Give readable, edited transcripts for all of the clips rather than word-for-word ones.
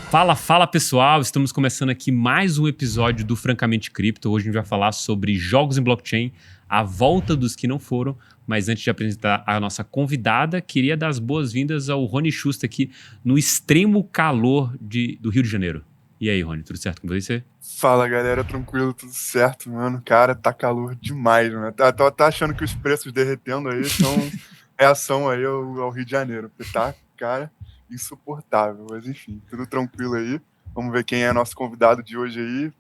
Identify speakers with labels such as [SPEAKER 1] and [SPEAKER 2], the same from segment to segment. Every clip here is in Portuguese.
[SPEAKER 1] Fala pessoal, estamos começando aqui mais um episódio do Francamente Cripto. Hoje a gente vai falar sobre jogos em blockchain, a volta dos que não foram. Mas antes de apresentar a nossa convidada, queria dar as boas-vindas ao Rony Schuster aqui no extremo calor do Rio de Janeiro. E aí, Rony, tudo certo com você?
[SPEAKER 2] Fala, galera, tranquilo, tudo certo, mano? Cara, tá calor demais, mano. Tá achando que os preços derretendo aí são reação aí ao Rio de Janeiro, porque tá, cara, insuportável. Mas enfim, tudo tranquilo aí. Vamos ver quem é nosso convidado de hoje aí.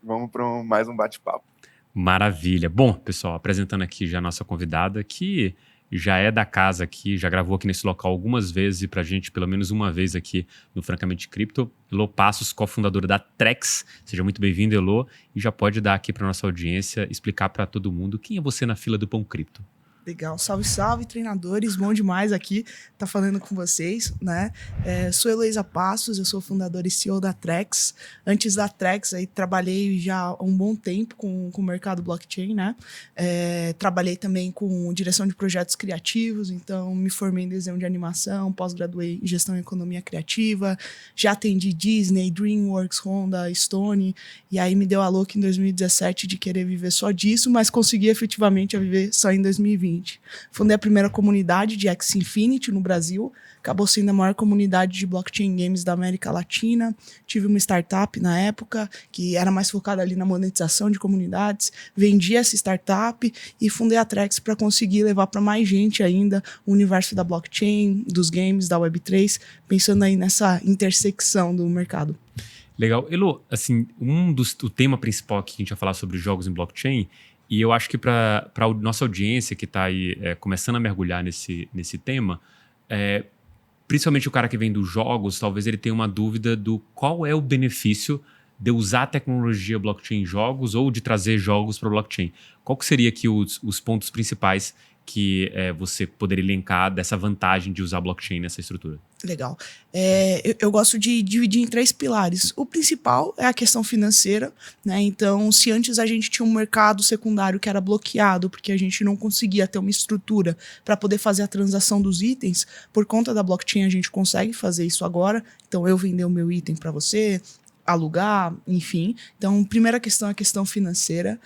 [SPEAKER 2] Vamos para mais um bate-papo.
[SPEAKER 1] Maravilha. Bom, pessoal, apresentando aqui já a nossa convidada, que já é da casa aqui, já gravou aqui nesse local algumas vezes e pra gente pelo menos uma vez aqui no Francamente Cripto. Elô Passos, cofundadora da Trex. Seja muito bem-vindo, Elô, e já pode dar aqui pra nossa audiência, explicar pra todo mundo quem é você na fila do Pão Cripto.
[SPEAKER 3] Legal, salve, salve, treinadores, bom demais aqui tá falando com vocês, né? Sou Heloísa Passos, eu sou fundadora e CEO da Trex. Antes da Trex, aí trabalhei já há um bom tempo com o mercado blockchain, né? Trabalhei também com direção de projetos criativos, então me formei em desenho de animação, pós-graduei em gestão e economia criativa, já atendi Disney, DreamWorks, Honda, Stone, e aí me deu a louca em 2017 de querer viver só disso, mas consegui efetivamente viver só em 2020. Fundei a primeira comunidade de Axie Infinity no Brasil, acabou sendo a maior comunidade de blockchain games da América Latina. Tive uma startup na época que era mais focada ali na monetização de comunidades, vendi essa startup e fundei a Trex para conseguir levar para mais gente ainda o universo da blockchain, dos games, da Web3, pensando aí nessa intersecção do mercado.
[SPEAKER 1] Legal. Elô, assim, o tema principal que a gente vai falar sobre jogos em blockchain. E eu acho que para a nossa audiência que está aí começando a mergulhar nesse tema, principalmente o cara que vem dos jogos, talvez ele tenha uma dúvida do qual é o benefício de usar a tecnologia blockchain em jogos ou de trazer jogos para o blockchain. Qual que seria aqui os pontos principais que você poderia elencar dessa vantagem de usar blockchain nessa estrutura?
[SPEAKER 3] Legal. Eu gosto de dividir em 3 pilares. O principal é a questão financeira, né? Então, se antes a gente tinha um mercado secundário que era bloqueado, porque a gente não conseguia ter uma estrutura para poder fazer a transação dos itens, por conta da blockchain a gente consegue fazer isso agora. Então, eu vender o meu item para você, alugar, enfim. Então, primeira questão é a questão financeira.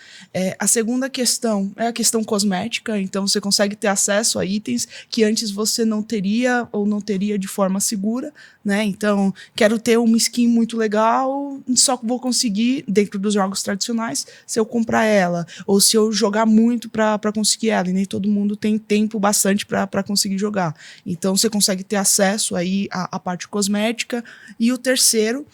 [SPEAKER 3] A segunda questão é a questão cosmética. Então, você consegue ter acesso a itens que antes você não teria ou não teria de forma segura, né? Então, quero ter uma skin muito legal, só vou conseguir, dentro dos jogos tradicionais, se eu comprar ela, ou se eu jogar muito para conseguir ela, e nem todo mundo tem tempo bastante para conseguir jogar. Então, você consegue ter acesso aí à parte cosmética. E o terceiro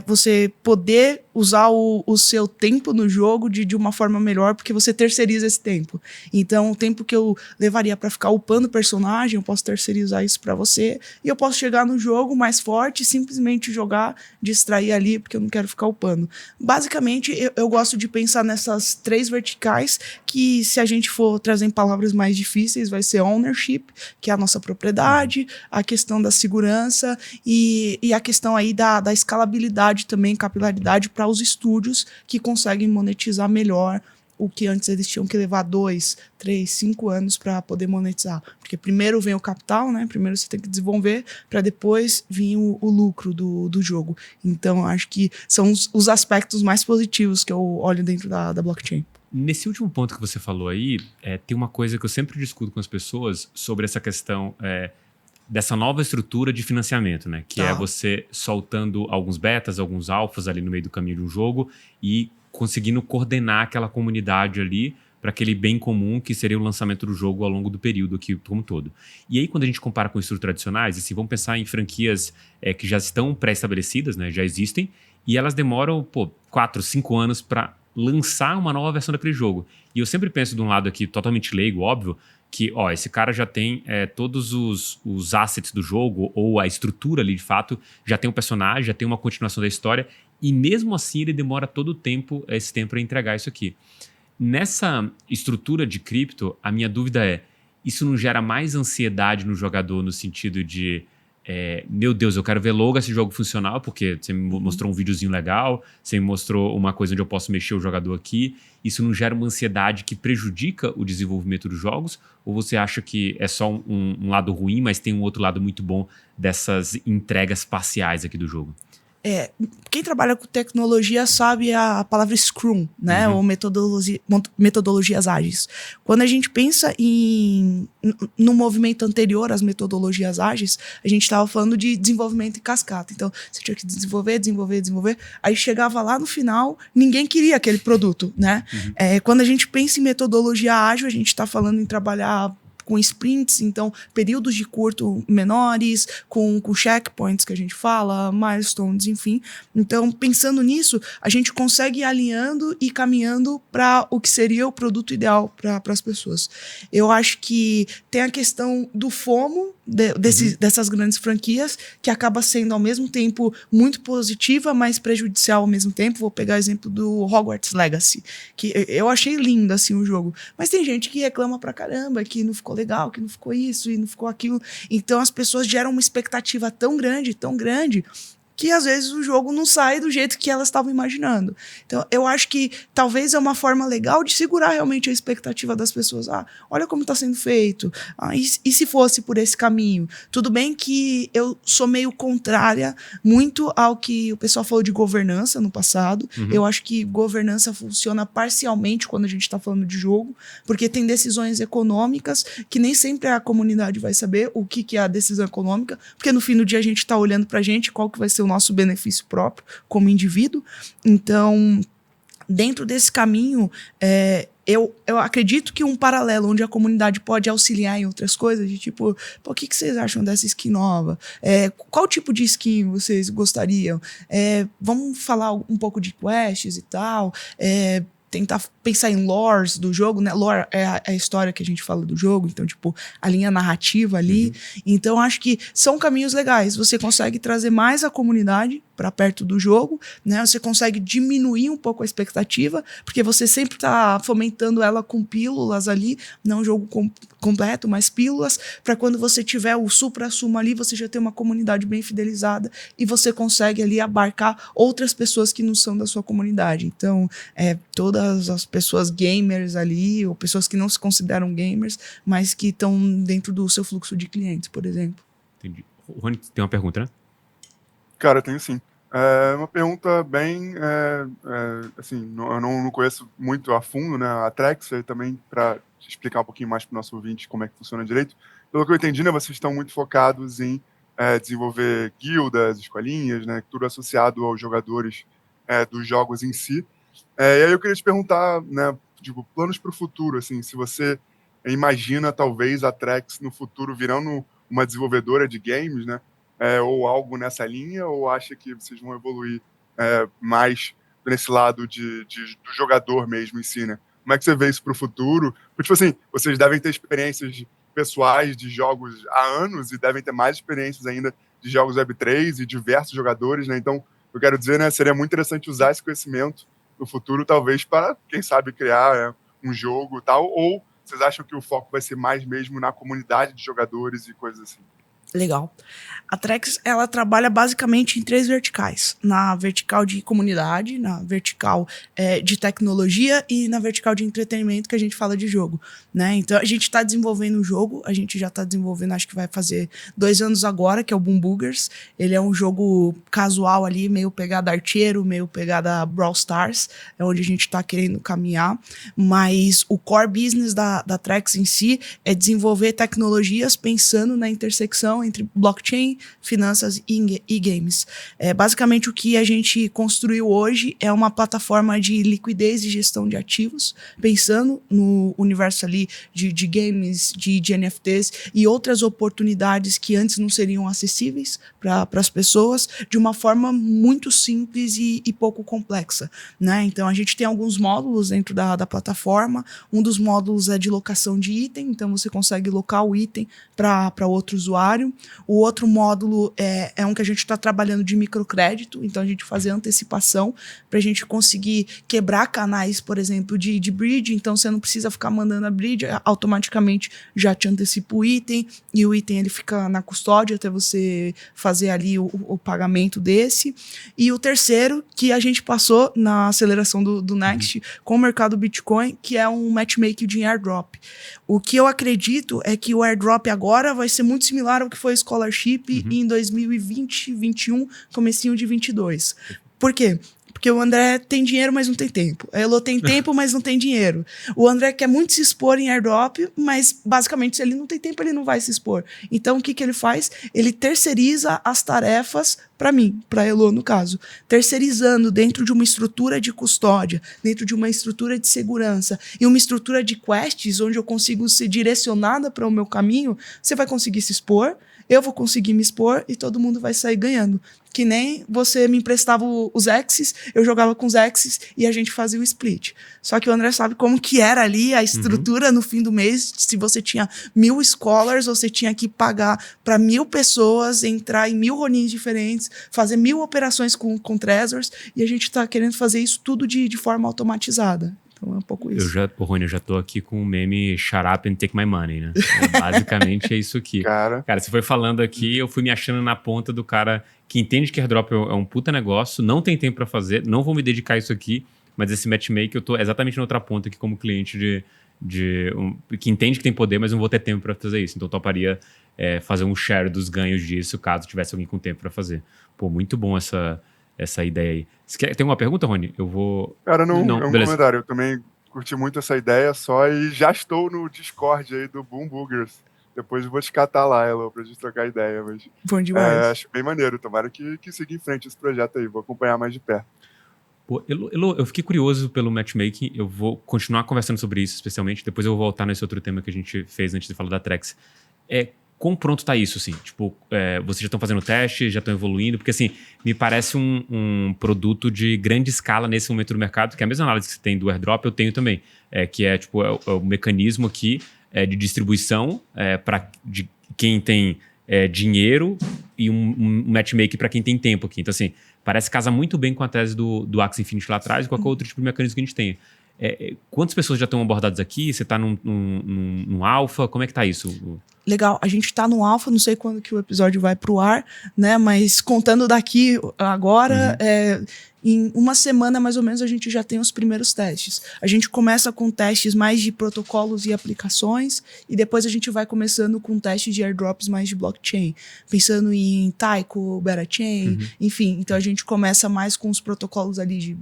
[SPEAKER 3] você poder usar o seu tempo no jogo de uma forma melhor, porque você terceiriza esse tempo. Então, o tempo que eu levaria para ficar upando o personagem, eu posso terceirizar isso para você, e eu posso chegar no jogo mais forte, simplesmente jogar, distrair ali, porque eu não quero ficar upando. Basicamente, eu gosto de pensar nessas 3 verticais, que se a gente for trazer em palavras mais difíceis, vai ser ownership, que é a nossa propriedade, a questão da segurança e a questão aí da escalabilidade também, capilaridade para os estúdios que conseguem monetizar melhor o que antes eles tinham que levar 2, 3, 5 anos para poder monetizar. Porque primeiro vem o capital, né? Primeiro você tem que desenvolver para depois vir o lucro do jogo. Então, acho que são os aspectos mais positivos que eu olho dentro da blockchain.
[SPEAKER 1] Nesse último ponto que você falou aí, tem uma coisa que eu sempre discuto com as pessoas sobre essa questão dessa nova estrutura de financiamento, né? Que é você soltando alguns betas, alguns alfas ali no meio do caminho de um jogo e conseguindo coordenar aquela comunidade ali para aquele bem comum que seria o lançamento do jogo ao longo do período aqui como todo. E aí, quando a gente compara com estruturas tradicionais, assim, vamos pensar em franquias que já estão pré-estabelecidas, né? Já existem, e elas demoram 4, 5 anos para lançar uma nova versão daquele jogo. E eu sempre penso de um lado aqui totalmente leigo, óbvio, que esse cara já tem todos os assets do jogo, ou a estrutura ali de fato, já tem um personagem, já tem uma continuação da história, e mesmo assim ele demora todo esse tempo para entregar isso aqui. Nessa estrutura de cripto, a minha dúvida é, isso não gera mais ansiedade no jogador no sentido de meu Deus, eu quero ver logo esse jogo funcional, porque você me mostrou um videozinho legal, você me mostrou uma coisa onde eu posso mexer o jogador aqui. Isso não gera uma ansiedade que prejudica o desenvolvimento dos jogos? Ou você acha que é só um lado ruim, mas tem um outro lado muito bom dessas entregas parciais aqui do jogo?
[SPEAKER 3] Quem trabalha com tecnologia sabe a palavra Scrum, né? Ou metodologias ágeis. Quando a gente pensa no movimento anterior às metodologias ágeis, a gente estava falando de desenvolvimento em cascata. Então, você tinha que desenvolver. Aí chegava lá no final, ninguém queria aquele produto, né? Quando a gente pensa em metodologia ágil, a gente está falando em trabalhar com sprints, então períodos de curto menores, com checkpoints que a gente fala, milestones, enfim. Então, pensando nisso, a gente consegue ir alinhando e caminhando para o que seria o produto ideal para as pessoas. Eu acho que tem a questão do FOMO dessas grandes franquias, que acaba sendo ao mesmo tempo muito positiva, mas prejudicial ao mesmo tempo. Vou pegar o exemplo do Hogwarts Legacy, que eu achei lindo assim o jogo, mas tem gente que reclama pra caramba que não ficou legal, que não ficou isso e não ficou aquilo. Então as pessoas geram uma expectativa tão grande, que às vezes o jogo não sai do jeito que elas estavam imaginando. Então, eu acho que talvez é uma forma legal de segurar realmente a expectativa das pessoas. Olha como está sendo feito. E se fosse por esse caminho? Tudo bem que eu sou meio contrária muito ao que o pessoal falou de governança no passado. Eu acho que governança funciona parcialmente quando a gente está falando de jogo, porque tem decisões econômicas que nem sempre a comunidade vai saber o que é a decisão econômica, porque no fim do dia a gente está olhando para a gente qual que vai ser o nosso benefício próprio como indivíduo. Então, dentro desse caminho, eu acredito que um paralelo onde a comunidade pode auxiliar em outras coisas, de tipo, o que vocês acham dessa skin nova? Qual tipo de skin vocês gostariam? Vamos falar um pouco de quests e tal, tentar pensar em lores do jogo, né? Lore é a história que a gente fala do jogo, então, tipo, a linha narrativa ali. Então, acho que são caminhos legais. Você consegue trazer mais a comunidade para perto do jogo, né? Você consegue diminuir um pouco a expectativa, porque você sempre está fomentando ela com pílulas ali, não um jogo completo, mas pílulas, para quando você tiver o supra-sumo ali, você já tem uma comunidade bem fidelizada e você consegue ali abarcar outras pessoas que não são da sua comunidade. Então, todas as pessoas gamers ali, ou pessoas que não se consideram gamers, mas que estão dentro do seu fluxo de clientes, por exemplo.
[SPEAKER 1] Entendi. O Rony tem uma pergunta, né?
[SPEAKER 2] Cara, eu tenho sim. Uma pergunta bem, assim, eu não conheço muito a fundo, né, a Trex, aí também para explicar um pouquinho mais para o nosso ouvinte como é que funciona direito. Pelo que eu entendi, né, vocês estão muito focados em desenvolver guildas, escolinhas, né, tudo associado aos jogadores dos jogos em si. E aí eu queria te perguntar, né, tipo, planos para o futuro, assim, se você imagina talvez a Trex no futuro virando uma desenvolvedora de games, né, ou algo nessa linha, ou acha que vocês vão evoluir mais nesse lado do jogador mesmo em si, né? Como é que você vê isso para o futuro? Porque, tipo assim, vocês devem ter experiências pessoais de jogos há anos e devem ter mais experiências ainda de jogos Web3 e diversos jogadores, né? Então, eu quero dizer, né, seria muito interessante usar esse conhecimento no futuro, talvez, para, quem sabe, criar um jogo e tal, ou vocês acham que o foco vai ser mais mesmo na comunidade de jogadores e coisas assim?
[SPEAKER 3] Legal. A Trex, ela trabalha basicamente em 3 verticais. Na vertical de comunidade, na vertical de tecnologia e na vertical de entretenimento, que a gente fala de jogo, né? Então, a gente está desenvolvendo um jogo, a gente já está desenvolvendo, acho que vai fazer 2 anos agora, que é o Boom Boogers. Ele é um jogo casual ali, meio pegada archeiro, meio pegada Brawl Stars, é onde a gente está querendo caminhar. Mas o core business da Trex em si é desenvolver tecnologias pensando na intersecção entre blockchain, finanças e games. Basicamente, o que a gente construiu hoje é uma plataforma de liquidez e gestão de ativos, pensando no universo ali de games, de NFTs e outras oportunidades que antes não seriam acessíveis para as pessoas, de uma forma muito simples e pouco complexa, né? Então, a gente tem alguns módulos dentro da plataforma. Um dos módulos é de locação de item, então você consegue locar o item para outro usuário. O outro módulo é um que a gente está trabalhando de microcrédito, então a gente fazer antecipação para a gente conseguir quebrar canais, por exemplo, de bridge, então você não precisa ficar mandando a bridge, automaticamente já te antecipa o item, e o item ele fica na custódia até você fazer ali o pagamento desse. E o terceiro, que a gente passou na aceleração do Next com o mercado Bitcoin, que é um matchmaking de airdrop. O que eu acredito é que o airdrop agora vai ser muito similar ao que foi scholarship em 2020, 21, comecinho de 22. Por quê? Porque o André tem dinheiro, mas não tem tempo. A Elo tem tempo, mas não tem dinheiro. O André quer muito se expor em airdrop, mas basicamente se ele não tem tempo, ele não vai se expor. Então o que ele faz? Ele terceiriza as tarefas para mim, para a Elo no caso. Terceirizando dentro de uma estrutura de custódia, dentro de uma estrutura de segurança e uma estrutura de quests onde eu consigo ser direcionada para o meu caminho, você vai conseguir se expor, eu vou conseguir me expor e todo mundo vai sair ganhando. Que nem você me emprestava os Exes, eu jogava com os Exes e a gente fazia o split. Só que o André sabe como que era ali a estrutura no fim do mês. Se você tinha 1000 scholars, você tinha que pagar para 1000 pessoas, entrar em 1000 rolins diferentes, fazer 1000 operações com treasures, e a gente tá querendo fazer isso tudo de forma automatizada. Então é um pouco isso.
[SPEAKER 1] Rony, eu já tô aqui com o meme Shut Up and Take My Money, né? Basicamente é isso aqui.
[SPEAKER 2] Cara,
[SPEAKER 1] você foi falando aqui, eu fui me achando na ponta do cara que entende que airdrop é um puta negócio, não tem tempo pra fazer, não vou me dedicar a isso aqui, mas esse matchmaker eu tô exatamente na outra ponta aqui como cliente que entende que tem poder, mas não vou ter tempo pra fazer isso. Então eu toparia fazer um share dos ganhos disso, caso tivesse alguém com tempo pra fazer. Pô, muito bom essa ideia aí. Tem uma pergunta, Rony? Eu vou...
[SPEAKER 2] Cara, não é um
[SPEAKER 1] beleza.
[SPEAKER 2] comentário. Eu também curti muito essa ideia só e já estou no Discord aí do Boom Boogers. Depois eu vou te catar lá, Elo, pra gente trocar ideia. Mas,
[SPEAKER 3] Bom demais.
[SPEAKER 2] acho bem maneiro. Tomara que siga em frente esse projeto aí. Vou acompanhar mais de perto.
[SPEAKER 1] Pô, Elo, eu fiquei curioso pelo matchmaking. Eu vou continuar conversando sobre isso, especialmente. Depois eu vou voltar nesse outro tema que a gente fez antes de falar da Trex. Quão pronto tá isso, assim? Tipo, vocês já estão fazendo teste, já estão evoluindo? Porque, assim, me parece um produto de grande escala nesse momento do mercado, que é a mesma análise que você tem do airdrop, eu tenho também. Que é o mecanismo aqui de distribuição de quem tem dinheiro e um matchmaking para quem tem tempo aqui. Então, assim, parece que casa muito bem com a tese do Axie Infinity lá atrás e qualquer outro tipo de mecanismo que a gente tenha. Quantas pessoas já estão abordadas aqui? Você está num alfa? Como é que tá isso?
[SPEAKER 3] Legal, a gente tá no alfa, não sei quando que o episódio vai pro ar, né? Mas contando daqui agora, em uma semana mais ou menos a gente já tem os primeiros testes. A gente começa com testes mais de protocolos e aplicações e depois a gente vai começando com testes de airdrops mais de blockchain, pensando em Taiko, Berachain, enfim. Então a gente começa mais com os protocolos ali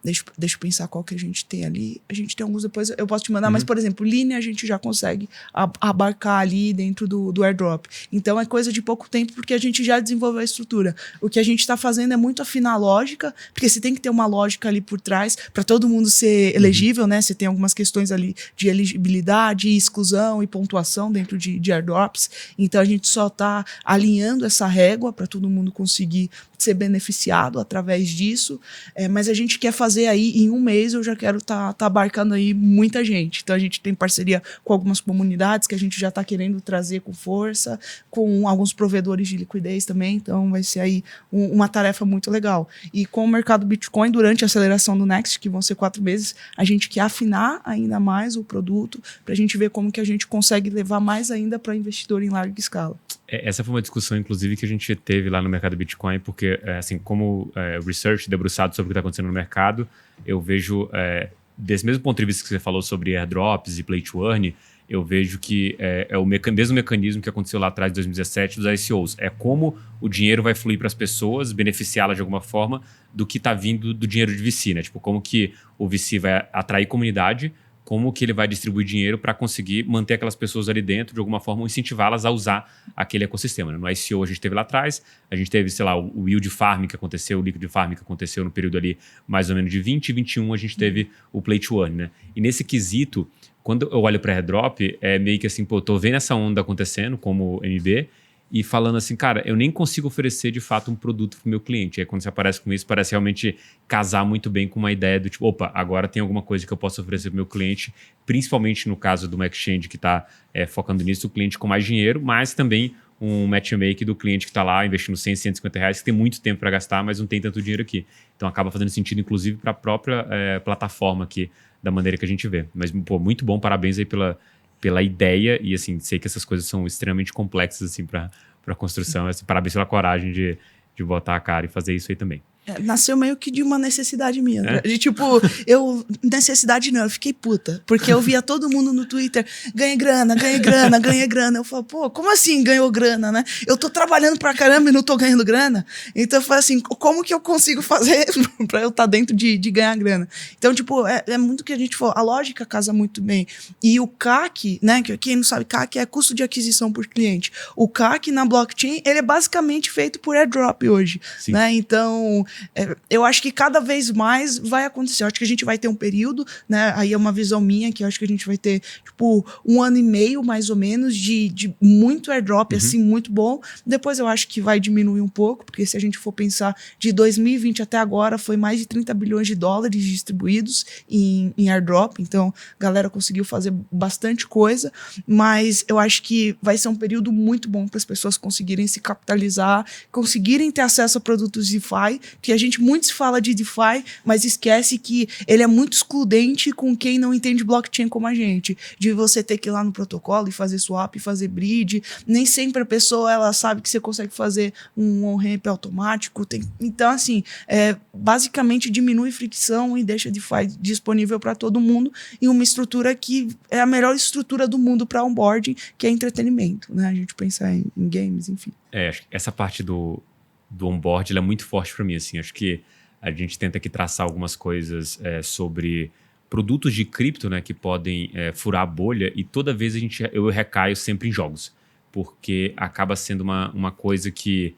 [SPEAKER 3] deixa eu pensar qual que a gente tem ali. A gente tem alguns, depois eu posso te mandar, mas, por exemplo, Linea a gente já consegue abarcar ali dentro do airdrop. Então é coisa de pouco tempo porque a gente já desenvolveu a estrutura. O que a gente está fazendo é muito afinar a lógica, porque você tem que ter uma lógica ali por trás para todo mundo ser elegível, né? Você tem algumas questões ali de elegibilidade, exclusão e pontuação dentro de airdrops. Então a gente só está alinhando essa régua para todo mundo conseguir ser beneficiado através disso, mas a gente quer fazer aí, em um mês eu já quero tá abarcando aí muita gente. Então a gente tem parceria com algumas comunidades que a gente já está querendo trazer com força, com alguns provedores de liquidez também, então vai ser aí uma tarefa muito legal. E com o mercado Bitcoin, durante a aceleração do Next, que vão ser 4 meses, a gente quer afinar ainda mais o produto, para a gente ver como que a gente consegue levar mais ainda para investidor em larga escala.
[SPEAKER 1] Essa foi uma discussão, inclusive, que a gente teve lá no mercado Bitcoin, porque, assim, como research debruçado sobre o que está acontecendo no mercado, eu vejo, desse mesmo ponto de vista que você falou sobre airdrops e play to earn, eu vejo que é o mesmo mecanismo que aconteceu lá atrás, em 2017, dos ICOs. É como o dinheiro vai fluir para as pessoas, beneficiá-las de alguma forma, do que está vindo do dinheiro de VC, né? Tipo, como que o VC vai atrair comunidade, como que ele vai distribuir dinheiro para conseguir manter aquelas pessoas ali dentro, de alguma forma, ou incentivá-las a usar aquele ecossistema. Né? No ICO a gente teve lá atrás, a gente teve, sei lá, o yield farming que aconteceu, o liquid farming que aconteceu no período ali mais ou menos de 20 e 21, a gente teve o play to earn, né? E nesse quesito, quando eu olho para airdrop, é meio que assim, pô, tô vendo essa onda acontecendo como MB, e falando assim, cara, eu nem consigo oferecer de fato um produto para o meu cliente. Aí quando você aparece com isso, parece realmente casar muito bem com uma ideia do tipo, opa, agora tem alguma coisa que eu posso oferecer para o meu cliente, principalmente no caso de uma exchange que está focando nisso, o cliente com mais dinheiro, mas também um matchmaking do cliente que está lá investindo 100, 150 reais, que tem muito tempo para gastar, mas não tem tanto dinheiro aqui. Então acaba fazendo sentido, inclusive, para a própria plataforma aqui, da maneira que a gente vê. Mas, pô, muito bom, parabéns aí pela ideia, e assim, sei que essas coisas são extremamente complexas assim para construção, assim, parabéns pela coragem de botar a cara e fazer isso aí também.
[SPEAKER 3] Nasceu meio que de uma necessidade minha. Né? De, tipo, necessidade não, eu fiquei puta. Porque eu via todo mundo no Twitter, ganha grana. Eu falo, pô, como assim ganhou grana, né? Eu tô trabalhando pra caramba e não tô ganhando grana. Então eu falei assim, como que eu consigo fazer pra eu estar dentro de ganhar grana? Então, tipo, é muito que a gente falou, a lógica casa muito bem. E o CAC, né, que quem não sabe, CAC é custo de aquisição por cliente. O CAC na blockchain, ele é basicamente feito por airdrop hoje, né? Então, eu acho que cada vez mais vai acontecer. Eu acho que a gente vai ter um período, né? Aí é uma visão minha, que eu acho que a gente vai ter, tipo, 1 ano e meio, mais ou menos, de muito airdrop, assim, muito bom. Depois eu acho que vai diminuir um pouco, porque se a gente for pensar de 2020 até agora, foi mais de 30 bilhões de dólares distribuídos em airdrop. Então, a galera conseguiu fazer bastante coisa, mas eu acho que vai ser um período muito bom para as pessoas conseguirem se capitalizar, conseguirem ter acesso a produtos DeFi, que a gente muito se fala de DeFi, mas esquece que ele é muito excludente com quem não entende blockchain como a gente, de você ter que ir lá no protocolo e fazer swap, fazer bridge. Nem sempre a pessoa ela sabe que você consegue fazer um on-ramp automático. Então, assim, basicamente diminui fricção e deixa DeFi disponível para todo mundo em uma estrutura que é a melhor estrutura do mundo para onboarding, que é entretenimento, né? A gente pensar em games, enfim.
[SPEAKER 1] Acho que essa parte do onboard ela é muito forte para mim, assim. Acho que a gente tenta aqui traçar algumas coisas sobre produtos de cripto, né, que podem furar a bolha, e toda vez eu recaio sempre em jogos, porque acaba sendo uma coisa que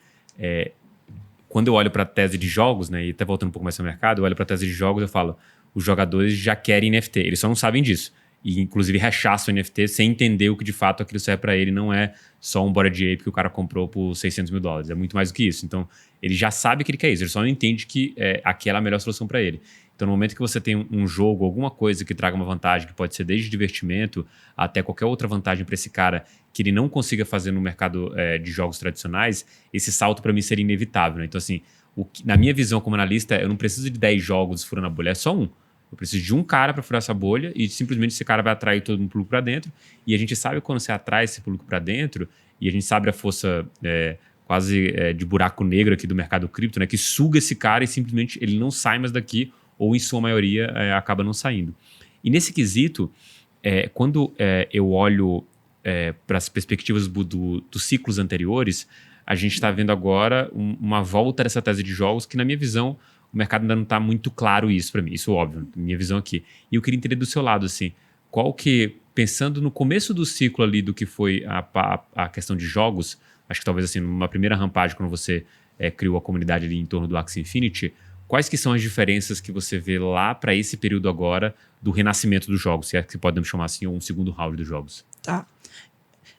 [SPEAKER 1] quando eu olho para a tese de jogos, né, e até voltando um pouco mais ao mercado, eu olho para a tese de jogos e eu falo, os jogadores já querem NFT, eles só não sabem disso. E, inclusive, rechaçam o NFT sem entender o que, de fato, aquilo serve para ele. Não é só um Bored Ape que o cara comprou por $600 mil. É muito mais do que isso. Então, ele já sabe que ele quer isso. Ele só não entende que aquela é a melhor solução para ele. Então, no momento que você tem um jogo, alguma coisa que traga uma vantagem, que pode ser desde divertimento até qualquer outra vantagem para esse cara que ele não consiga fazer no mercado de jogos tradicionais, esse salto, para mim, seria inevitável. Né? Então, assim, na minha visão como analista, eu não preciso de 10 jogos furando a bolha, é só um. Eu preciso de um cara para furar essa bolha e simplesmente esse cara vai atrair todo um público para dentro. E a gente sabe quando você atrai esse público para dentro, e a gente sabe a força quase de buraco negro aqui do mercado cripto, né, que suga esse cara e simplesmente ele não sai mais daqui, ou em sua maioria acaba não saindo. E nesse quesito, quando eu olho para as perspectivas dos ciclos anteriores, a gente está vendo agora uma volta dessa tese de jogos que, na minha visão, o mercado ainda não está muito claro isso para mim, isso óbvio, minha visão aqui. E eu queria entender do seu lado, assim, qual que, pensando no começo do ciclo ali do que foi a questão de jogos, acho que talvez assim, numa primeira rampagem, quando você criou a comunidade ali em torno do Axie Infinity, quais que são as diferenças que você vê lá para esse período agora do renascimento dos jogos, se é que podemos chamar assim, um segundo round dos jogos?
[SPEAKER 3] Tá.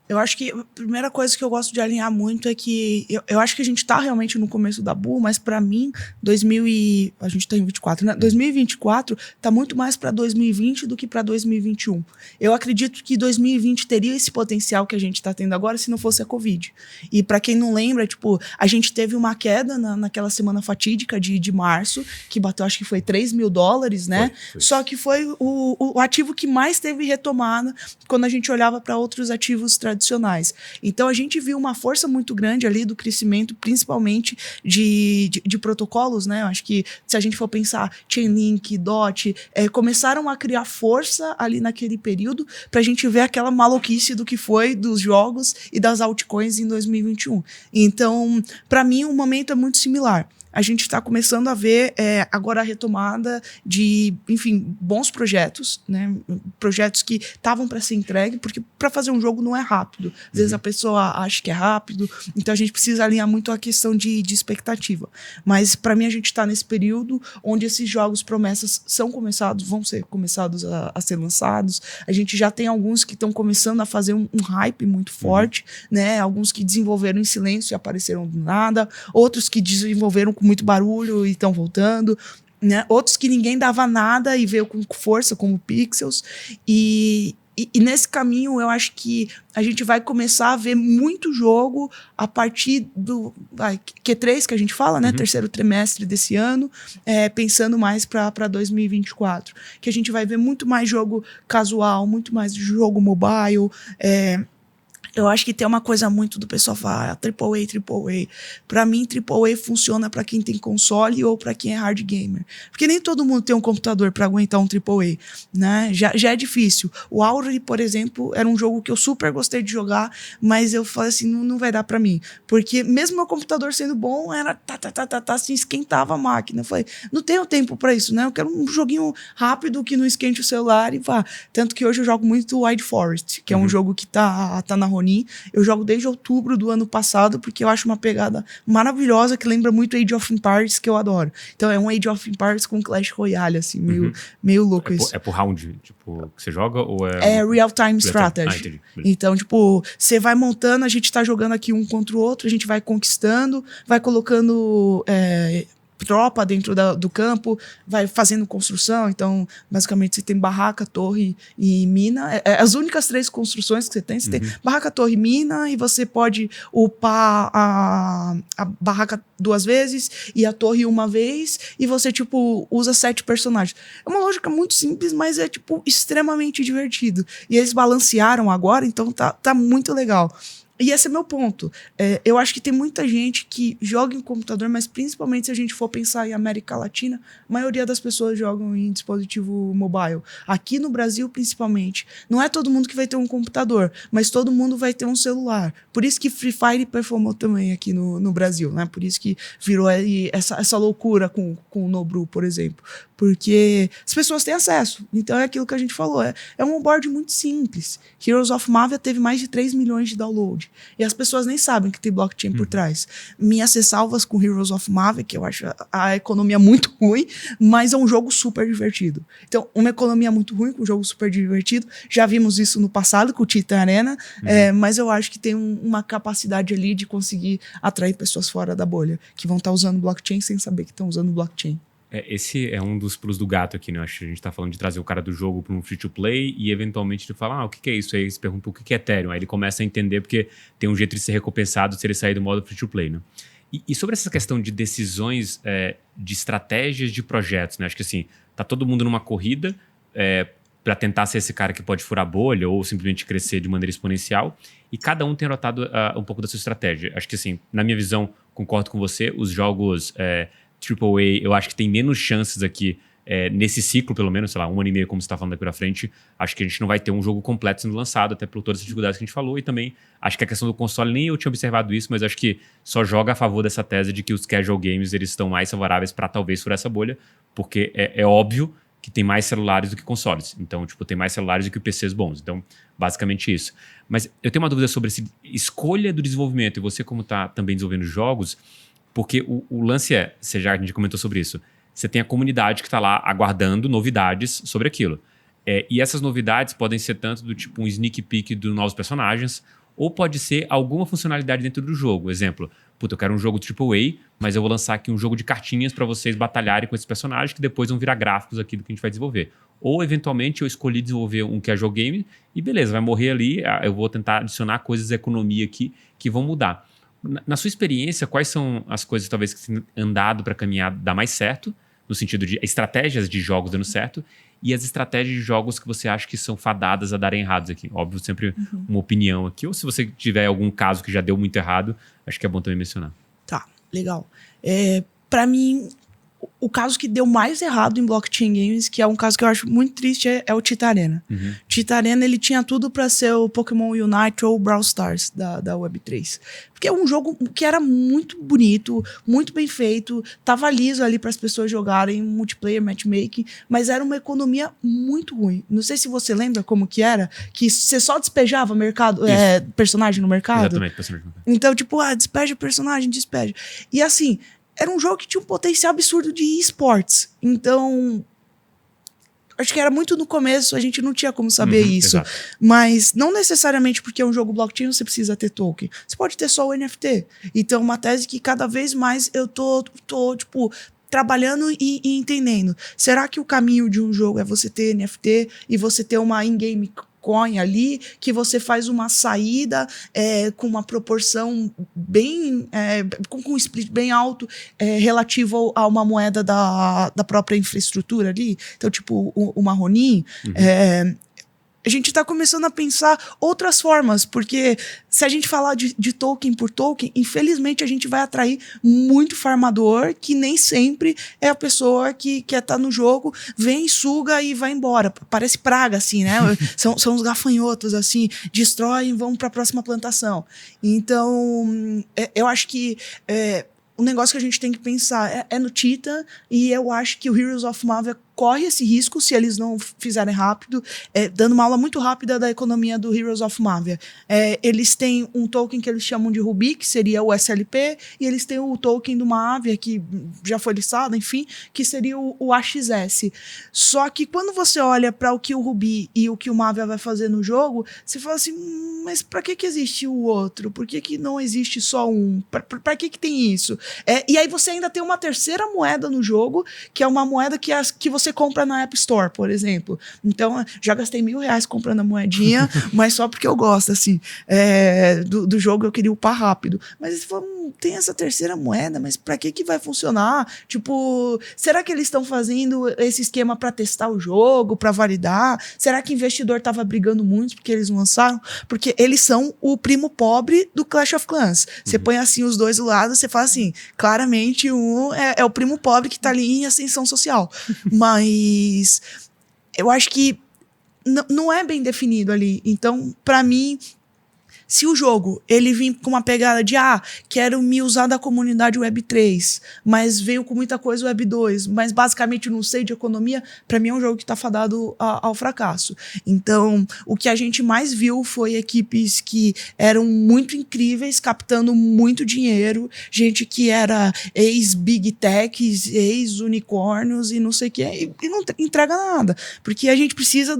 [SPEAKER 3] Eu acho que a primeira coisa que eu gosto de alinhar muito é que eu acho que a gente tá realmente no começo da bull, mas para mim, a gente tá em 24, né? 2024 tá muito mais para 2020 do que para 2021. Eu acredito que 2020 teria esse potencial que a gente tá tendo agora se não fosse a Covid. E para quem não lembra, tipo, a gente teve uma queda naquela semana fatídica de março, que bateu, acho que foi $3 mil, né? Foi. Só que foi o ativo que mais teve retomada quando a gente olhava para outros ativos tradicionais. Então a gente viu uma força muito grande ali do crescimento, principalmente de protocolos, né? Eu acho que se a gente for pensar Chainlink, DOT, começaram a criar força ali naquele período para a gente ver aquela maluquice do que foi dos jogos e das altcoins em 2021. Então, para mim, o momento é muito similar. A gente está começando a ver agora a retomada de, enfim, bons projetos, né? Projetos que estavam para ser entregue, porque para fazer um jogo não é rápido. Às vezes a pessoa acha que é rápido, então a gente precisa alinhar muito a questão de expectativa. Mas para mim a gente está nesse período onde esses jogos promessas vão ser começados a ser lançados. A gente já tem alguns que estão começando a fazer um hype muito forte, né? Alguns que desenvolveram em silêncio e apareceram do nada, outros que desenvolveram com muito barulho e estão voltando, né? Outros que ninguém dava nada e veio com força, como Pixels. E nesse caminho eu acho que a gente vai começar a ver muito jogo a partir do Q3 que a gente fala, né? Terceiro trimestre desse ano, pensando mais para 2024, que a gente vai ver muito mais jogo casual, muito mais jogo mobile, Eu acho que tem uma coisa muito do pessoal falar, AAA, AAA. Pra mim, AAA funciona pra quem tem console ou pra quem é hard gamer. Porque nem todo mundo tem um computador pra aguentar um AAA, né? Já é difícil. O Auri, por exemplo, era um jogo que eu super gostei de jogar, mas eu falei assim, não vai dar pra mim. Porque mesmo meu computador sendo bom, era assim, esquentava a máquina. Eu falei, não tenho tempo pra isso, né? Eu quero um joguinho rápido que não esquente o celular e vá. Tanto que hoje eu jogo muito Wild Forest, que é um jogo que tá na Ronin. Eu jogo desde outubro do ano passado, porque eu acho uma pegada maravilhosa que lembra muito Age of Empires, que eu adoro. Então é um Age of Empires com Clash Royale, assim, meio louco isso.
[SPEAKER 1] É por round, tipo, que você joga ou
[SPEAKER 3] é real-time strategy. Então, tipo, você vai montando, a gente tá jogando aqui um contra o outro, a gente vai conquistando, vai colocando tropa dentro do campo, vai fazendo construção. Então, basicamente, você tem barraca, torre e mina. As únicas 3 construções que você tem barraca, torre e mina, e você pode upar a barraca 2 vezes e a torre 1 vez, e você, tipo, usa 7 personagens. É uma lógica muito simples, mas é, tipo, extremamente divertido. E eles balancearam agora, então tá muito legal. E esse é meu ponto. Eu acho que tem muita gente que joga em computador, mas principalmente se a gente for pensar em América Latina, a maioria das pessoas jogam em dispositivo mobile. Aqui no Brasil, principalmente. Não é todo mundo que vai ter um computador, mas todo mundo vai ter um celular. Por isso que Free Fire performou também aqui no Brasil, né? Por isso que virou essa loucura com o Nobru, por exemplo. Porque as pessoas têm acesso. Então é aquilo que a gente falou. É um onboard muito simples. Heroes of Mavia teve mais de 3 milhões de download. E as pessoas nem sabem que tem blockchain por trás. Minhas ressalvas com Heroes of Mavia, que eu acho a economia muito ruim, mas é um jogo super divertido. Então, uma economia muito ruim com um jogo super divertido. Já vimos isso no passado com o Titan Arena, mas eu acho que tem uma capacidade ali de conseguir atrair pessoas fora da bolha, que vão estar usando blockchain sem saber que estão usando blockchain.
[SPEAKER 1] Esse é um dos pulos do gato aqui, né? Acho que a gente tá falando de trazer o cara do jogo para um free-to-play e, eventualmente, de falar, o que é isso? Aí ele se pergunta o que é Ethereum. Aí ele começa a entender porque tem um jeito de ser recompensado se ele sair do modo free-to-play, né? E sobre essa questão de decisões, de estratégias de projetos, né? Acho que, assim, tá todo mundo numa corrida para tentar ser esse cara que pode furar bolha ou simplesmente crescer de maneira exponencial, e cada um tem adotado um pouco da sua estratégia. Acho que, assim, na minha visão, concordo com você, os jogos AAA, eu acho que tem menos chances aqui nesse ciclo, pelo menos, sei lá, 1 ano e meio, como você está falando daqui pra frente. Acho que a gente não vai ter um jogo completo sendo lançado, até por todas as dificuldades que a gente falou. E também acho que a questão do console, nem eu tinha observado isso, mas acho que só joga a favor dessa tese de que os casual games eles estão mais favoráveis para talvez furar essa bolha, porque é óbvio que tem mais celulares do que consoles. Então, tipo, tem mais celulares do que PCs bons. Então, basicamente isso. Mas eu tenho uma dúvida sobre essa escolha do desenvolvimento, e você como está também desenvolvendo jogos, porque o lance a gente comentou sobre isso, você tem a comunidade que está lá aguardando novidades sobre aquilo. E essas novidades podem ser tanto do tipo um sneak peek dos novos personagens, ou pode ser alguma funcionalidade dentro do jogo. Exemplo, eu quero um jogo AAA, mas eu vou lançar aqui um jogo de cartinhas para vocês batalharem com esses personagens que depois vão virar gráficos aqui do que a gente vai desenvolver. Ou, eventualmente, eu escolhi desenvolver um casual game e beleza, vai morrer ali, eu vou tentar adicionar coisas de economia aqui que vão mudar. Na sua experiência, quais são as coisas talvez que têm andado para caminhar dar mais certo, no sentido de estratégias de jogos dando certo, e as estratégias de jogos que você acha que são fadadas a darem errados aqui? Óbvio, sempre uma opinião aqui, ou se você tiver algum caso que já deu muito errado, acho que é bom também mencionar.
[SPEAKER 3] Tá, legal. Para mim, o caso que deu mais errado em blockchain games, que é um caso que eu acho muito triste, é o Titan Arena. Titan Arena, ele tinha tudo para ser o Pokémon Unite ou o Brawl Stars da Web3. Porque é um jogo que era muito bonito, muito bem feito, tava liso ali para as pessoas jogarem, multiplayer, matchmaking, mas era uma economia muito ruim. Não sei se você lembra como que era, que você só despejava personagem no mercado.
[SPEAKER 1] Exatamente, personagem no mercado.
[SPEAKER 3] Então, tipo, despeja personagem, despeja. E assim, era um jogo que tinha um potencial absurdo de esportes. Então, acho que era muito no começo, a gente não tinha como saber isso.
[SPEAKER 1] Exato.
[SPEAKER 3] Mas não necessariamente porque é um jogo blockchain você precisa ter token. Você pode ter só o NFT. Então, uma tese que cada vez mais eu tô tipo, trabalhando e entendendo. Será que o caminho de um jogo é você ter NFT e você ter uma in-game coin ali, que você faz uma saída com uma proporção bem com um split bem alto relativo a uma moeda da própria infraestrutura ali, então tipo uma Ronin, a gente está começando a pensar outras formas, porque se a gente falar de token por token, infelizmente a gente vai atrair muito farmador que nem sempre é a pessoa que quer estar no jogo, vem, suga e vai embora. Parece praga, assim, né? São os gafanhotos, assim, destroem e vão para a próxima plantação. Então, eu acho que o negócio que a gente tem que pensar é no Tita, e eu acho que o Heroes of Mavia corre esse risco se eles não fizerem rápido, dando uma aula muito rápida da economia do Heroes of Mavia. Eles têm um token que eles chamam de Ruby, que seria o SLP, e eles têm o token do Mavia, que já foi listado, enfim, que seria o AXS. Só que quando você olha para o que o Ruby e o que o Mavia vai fazer no jogo, você fala assim, mas para que existe o outro? Por que não existe só um? Para que tem isso? E aí você ainda tem uma terceira moeda no jogo, que é uma moeda que você compra na App Store, por exemplo. Então, já gastei R$1.000 comprando a moedinha, mas só porque eu gosto, assim, do jogo eu queria upar rápido. Mas eles falaram, tem essa terceira moeda, mas pra que vai funcionar? Tipo, será que eles estão fazendo esse esquema pra testar o jogo, pra validar? Será que o investidor tava brigando muito porque eles lançaram? Porque eles são o primo pobre do Clash of Clans. Você põe assim os dois do lado, você fala assim, claramente um é o primo pobre que tá ali em ascensão social. Mas eu acho que não é bem definido ali. Então, pra mim, se o jogo ele vir com uma pegada de quero me usar da comunidade Web3, mas veio com muita coisa Web 2, mas basicamente não sei de economia, para mim é um jogo que está fadado ao fracasso. Então, o que a gente mais viu foi equipes que eram muito incríveis, captando muito dinheiro, gente que era ex-big techs, ex-unicórnios e não sei o que, e não entrega nada, porque a gente precisa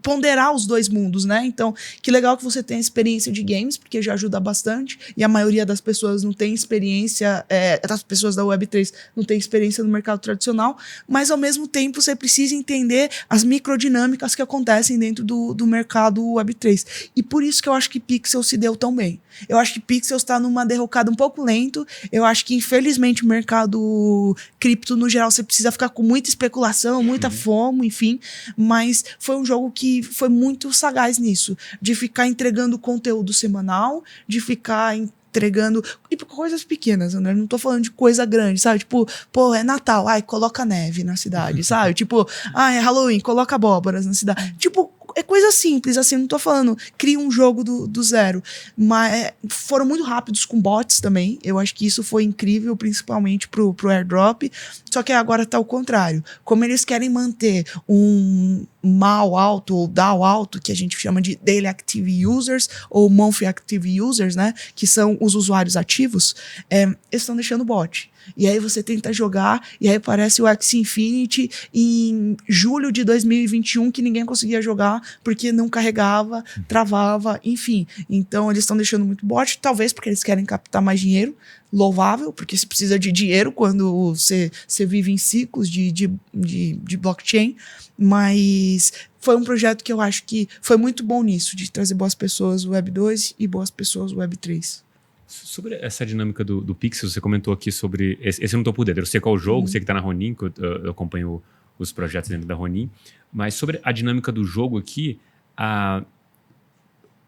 [SPEAKER 3] ponderar os dois mundos, né? Então, que legal que você tem experiência de games, porque já ajuda bastante, e a maioria das pessoas não tem experiência, das pessoas da Web3 não tem experiência no mercado tradicional, mas ao mesmo tempo você precisa entender as microdinâmicas que acontecem dentro do mercado Web3. E por isso que eu acho que Pixel se deu tão bem. Eu acho que Pixel está numa derrocada um pouco lento, eu acho que infelizmente o mercado cripto no geral você precisa ficar com muita especulação, muita FOMO, enfim, mas foi um jogo que foi muito sagaz nisso, de ficar entregando conteúdo semanal, de ficar entregando coisas pequenas, André, não tô falando de coisa grande, sabe? Tipo, é Natal, coloca neve na cidade, sabe? Tipo, é Halloween, coloca abóboras na cidade. Tipo, é coisa simples, assim, não tô falando, cria um jogo do zero, mas foram muito rápidos com bots também, eu acho que isso foi incrível, principalmente pro airdrop, só que agora tá ao contrário, como eles querem manter um MAU alto ou DAU alto, que a gente chama de Daily Active Users ou Monthly Active Users, né, que são os usuários ativos, eles estão deixando bot. E aí você tenta jogar, e aí aparece o Axie Infinity em julho de 2021, que ninguém conseguia jogar, porque não carregava, travava, enfim. Então eles estão deixando muito bot, talvez porque eles querem captar mais dinheiro, louvável, porque se precisa de dinheiro quando você vive em ciclos de blockchain, mas foi um projeto que eu acho que foi muito bom nisso, de trazer boas pessoas Web 2 e boas pessoas Web 3.
[SPEAKER 1] Sobre essa dinâmica do Pixel, você comentou aqui sobre... Esse eu não estou por dentro. Eu sei qual é o jogo, sei que está na Ronin, que eu acompanho os projetos dentro da Ronin. Mas sobre a dinâmica do jogo aqui,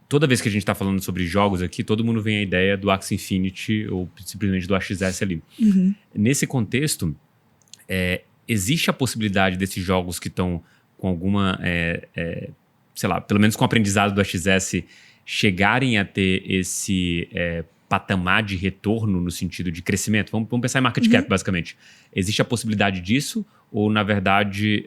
[SPEAKER 1] toda vez que a gente está falando sobre jogos aqui, todo mundo vem a ideia do Axie Infinity ou simplesmente do AXS ali. Nesse contexto, existe a possibilidade desses jogos que estão com alguma... sei lá, pelo menos com o aprendizado do AXS, chegarem a ter esse... patamar de retorno no sentido de crescimento? Vamos pensar em market cap, basicamente. Existe a possibilidade disso? Ou, na verdade,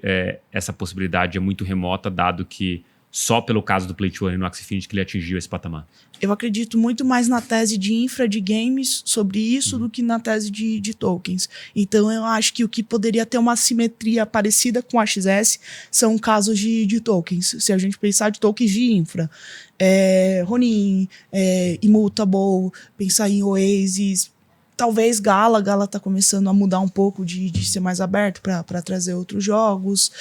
[SPEAKER 1] essa possibilidade é muito remota, dado que só pelo caso do Play to Earn no Axie Infinity que ele atingiu esse patamar?
[SPEAKER 3] Eu acredito muito mais na tese de infra de games sobre isso do que na tese de tokens. Então eu acho que o que poderia ter uma simetria parecida com o AXS são casos de tokens. Se a gente pensar de tokens de infra, Ronin, Immutable, pensar em Oasis, talvez Gala tá começando a mudar um pouco de ser mais aberto para trazer outros jogos.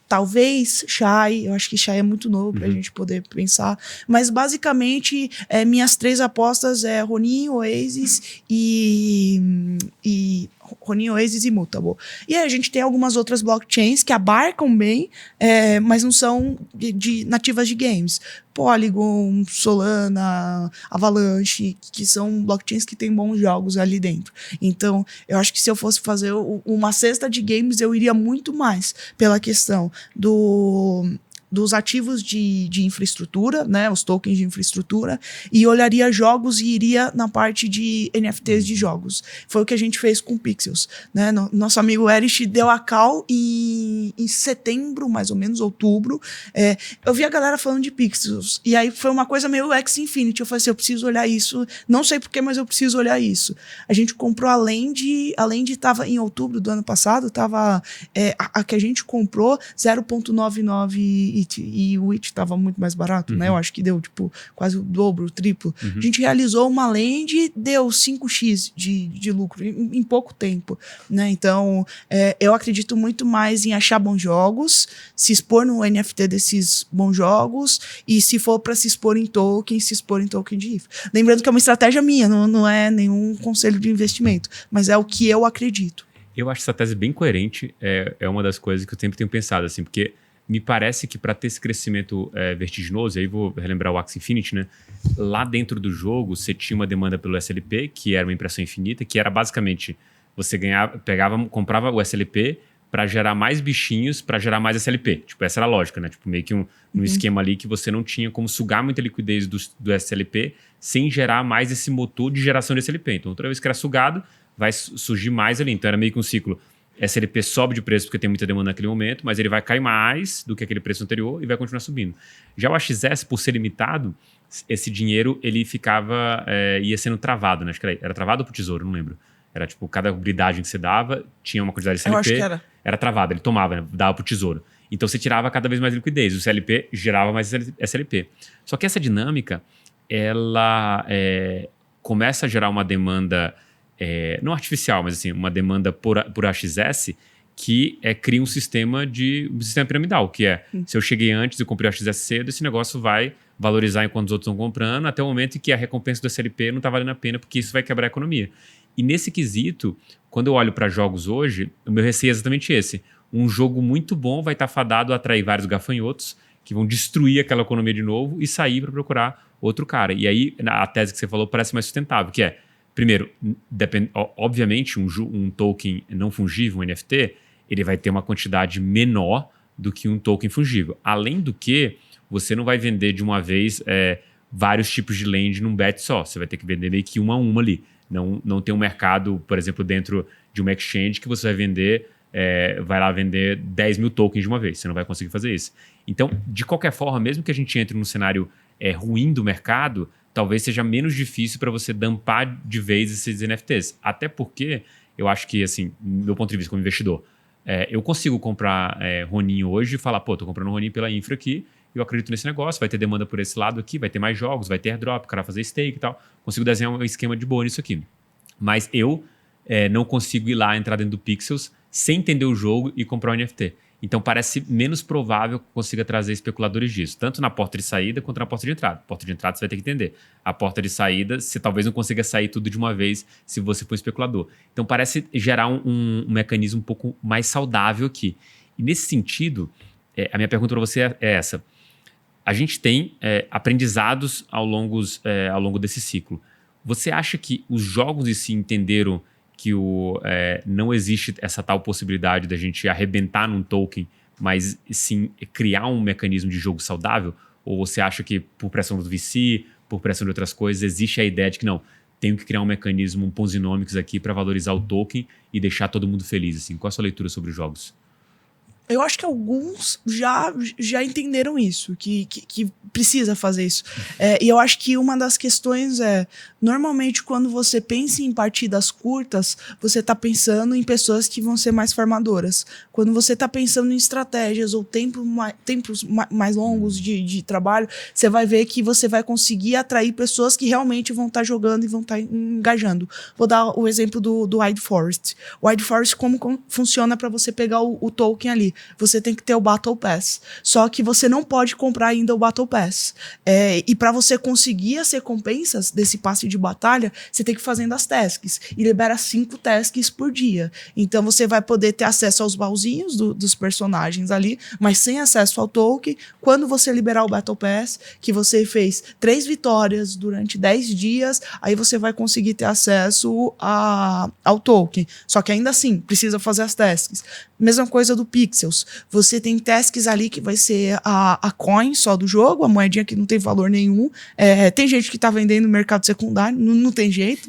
[SPEAKER 3] Talvez Shy, eu acho que Shy é muito novo pra gente poder pensar, mas basicamente minhas três apostas Ronin, Oasis e Ronin, Oasis e Mutable. E aí a gente tem algumas outras blockchains que abarcam bem, mas não são nativas de games. Polygon, Solana, Avalanche, que são blockchains que têm bons jogos ali dentro. Então, eu acho que se eu fosse fazer uma cesta de games, eu iria muito mais pela questão dos ativos de infraestrutura, né, os tokens de infraestrutura, e olharia jogos e iria na parte de NFTs de jogos. Foi o que a gente fez com Pixels, né? Nosso amigo Erich deu a call em setembro, mais ou menos, outubro. Eu vi a galera falando de Pixels, e aí foi uma coisa meio Axie Infinity. Eu falei assim, eu preciso olhar isso, não sei porquê, mas eu preciso olhar isso. A gente comprou, além de tava em outubro do ano passado, tava a que a gente comprou 0.99 e o IT estava muito mais barato, né? Eu acho que deu, tipo, quase o dobro, o triplo. A gente realizou uma lend, deu 5x de lucro em pouco tempo, né? Então, eu acredito muito mais em achar bons jogos, se expor no NFT desses bons jogos, e se for para se expor em token de IF. Lembrando que é uma estratégia minha, não é nenhum conselho de investimento, mas é o que eu acredito.
[SPEAKER 1] Eu acho essa tese bem coerente, é uma das coisas que eu sempre tenho pensado, assim, porque me parece que para ter esse crescimento vertiginoso, aí vou relembrar o Axie Infinity, né? Lá dentro do jogo, você tinha uma demanda pelo SLP, que era uma impressão infinita, que era basicamente, você comprava o SLP para gerar mais bichinhos, para gerar mais SLP. Tipo, essa era a lógica, né? Tipo, meio que um esquema ali que você não tinha como sugar muita liquidez do SLP sem gerar mais esse motor de geração de SLP. Então, toda vez que era sugado, vai surgir mais ali. Então, era meio que um ciclo. SLP sobe de preço porque tem muita demanda naquele momento, mas ele vai cair mais do que aquele preço anterior e vai continuar subindo. Já o AXS, por ser limitado, esse dinheiro ele ia sendo travado, né? Acho que era travado pro tesouro, não lembro. Era tipo, cada habilidade que você dava tinha uma quantidade de SLP.
[SPEAKER 3] Eu acho que
[SPEAKER 1] era travado, ele tomava, né? Dava pro tesouro. Então você tirava cada vez mais liquidez, o CLP gerava mais SLP. Só que essa dinâmica, ela começa a gerar uma demanda não artificial, mas assim, uma demanda por AXS que cria um sistema piramidal, que se eu cheguei antes e comprei o AXS cedo, esse negócio vai valorizar enquanto os outros estão comprando, até o momento em que a recompensa do SLP não está valendo a pena, porque isso vai quebrar a economia. E nesse quesito, quando eu olho para jogos hoje, o meu receio é exatamente esse. Um jogo muito bom vai estar fadado a atrair vários gafanhotos que vão destruir aquela economia de novo e sair para procurar outro cara. E aí, a tese que você falou parece mais sustentável, que primeiro, obviamente, um token não fungível, um NFT, ele vai ter uma quantidade menor do que um token fungível. Além do que, você não vai vender de uma vez vários tipos de lend num bet só. Você vai ter que vender meio que uma a uma ali. Não tem um mercado, por exemplo, dentro de uma exchange que você vai vender, vai lá vender 10 mil tokens de uma vez. Você não vai conseguir fazer isso. Então, de qualquer forma, mesmo que a gente entre num cenário ruim do mercado, talvez seja menos difícil para você dampar de vez esses NFTs. Até porque eu acho que, assim, do meu ponto de vista como investidor, eu consigo comprar Ronin hoje e falar, pô, tô comprando Ronin pela infra aqui, eu acredito nesse negócio, vai ter demanda por esse lado aqui, vai ter mais jogos, vai ter airdrop, o cara vai fazer stake e tal. Consigo desenhar um esquema de boa nisso aqui. Mas eu não consigo ir lá, entrar dentro do Pixels, sem entender o jogo e comprar um NFT. Então parece menos provável que eu consiga trazer especuladores disso, tanto na porta de saída quanto na porta de entrada. Porta de entrada você vai ter que entender. A porta de saída, você talvez não consiga sair tudo de uma vez se você for especulador. Então parece gerar um mecanismo um pouco mais saudável aqui. E nesse sentido, a minha pergunta para você é essa. A gente tem aprendizados ao longo desse ciclo. Você acha que os jogos em si entenderam que não existe essa tal possibilidade da gente arrebentar num token, mas sim criar um mecanismo de jogo saudável? Ou você acha que por pressão do VC, por pressão de outras coisas, existe a ideia de que não, tenho que criar um mecanismo, um Ponzinomics aqui para valorizar o token e deixar todo mundo feliz? Assim? Qual a sua leitura sobre os jogos?
[SPEAKER 3] Eu acho que alguns já entenderam isso, que precisa fazer isso. E eu acho que uma das questões normalmente quando você pensa em partidas curtas, você está pensando em pessoas que vão ser mais formadoras. Quando você está pensando em estratégias ou tempos mais longos de trabalho, você vai ver que você vai conseguir atrair pessoas que realmente vão estar jogando e vão estar engajando. Vou dar o exemplo do Wide Forest. O Wide Forest, como funciona para você pegar o token ali? você tem que ter o Battle Pass. Só que você não pode comprar ainda o Battle Pass. E para você conseguir as recompensas desse passe de batalha, você tem que ir fazendo as tasks. E libera 5 tasks por dia. Então você vai poder ter acesso aos baúzinhos dos personagens ali, mas sem acesso ao token. Quando você liberar o Battle Pass, que você fez 3 vitórias durante 10 dias, aí você vai conseguir ter acesso ao token. Só que ainda assim, precisa fazer as tasks. Mesma coisa do Pixels. Você tem tasks ali que vai ser a coin só do jogo, a moedinha que não tem valor nenhum. Tem gente que tá vendendo no mercado secundário, não tem jeito.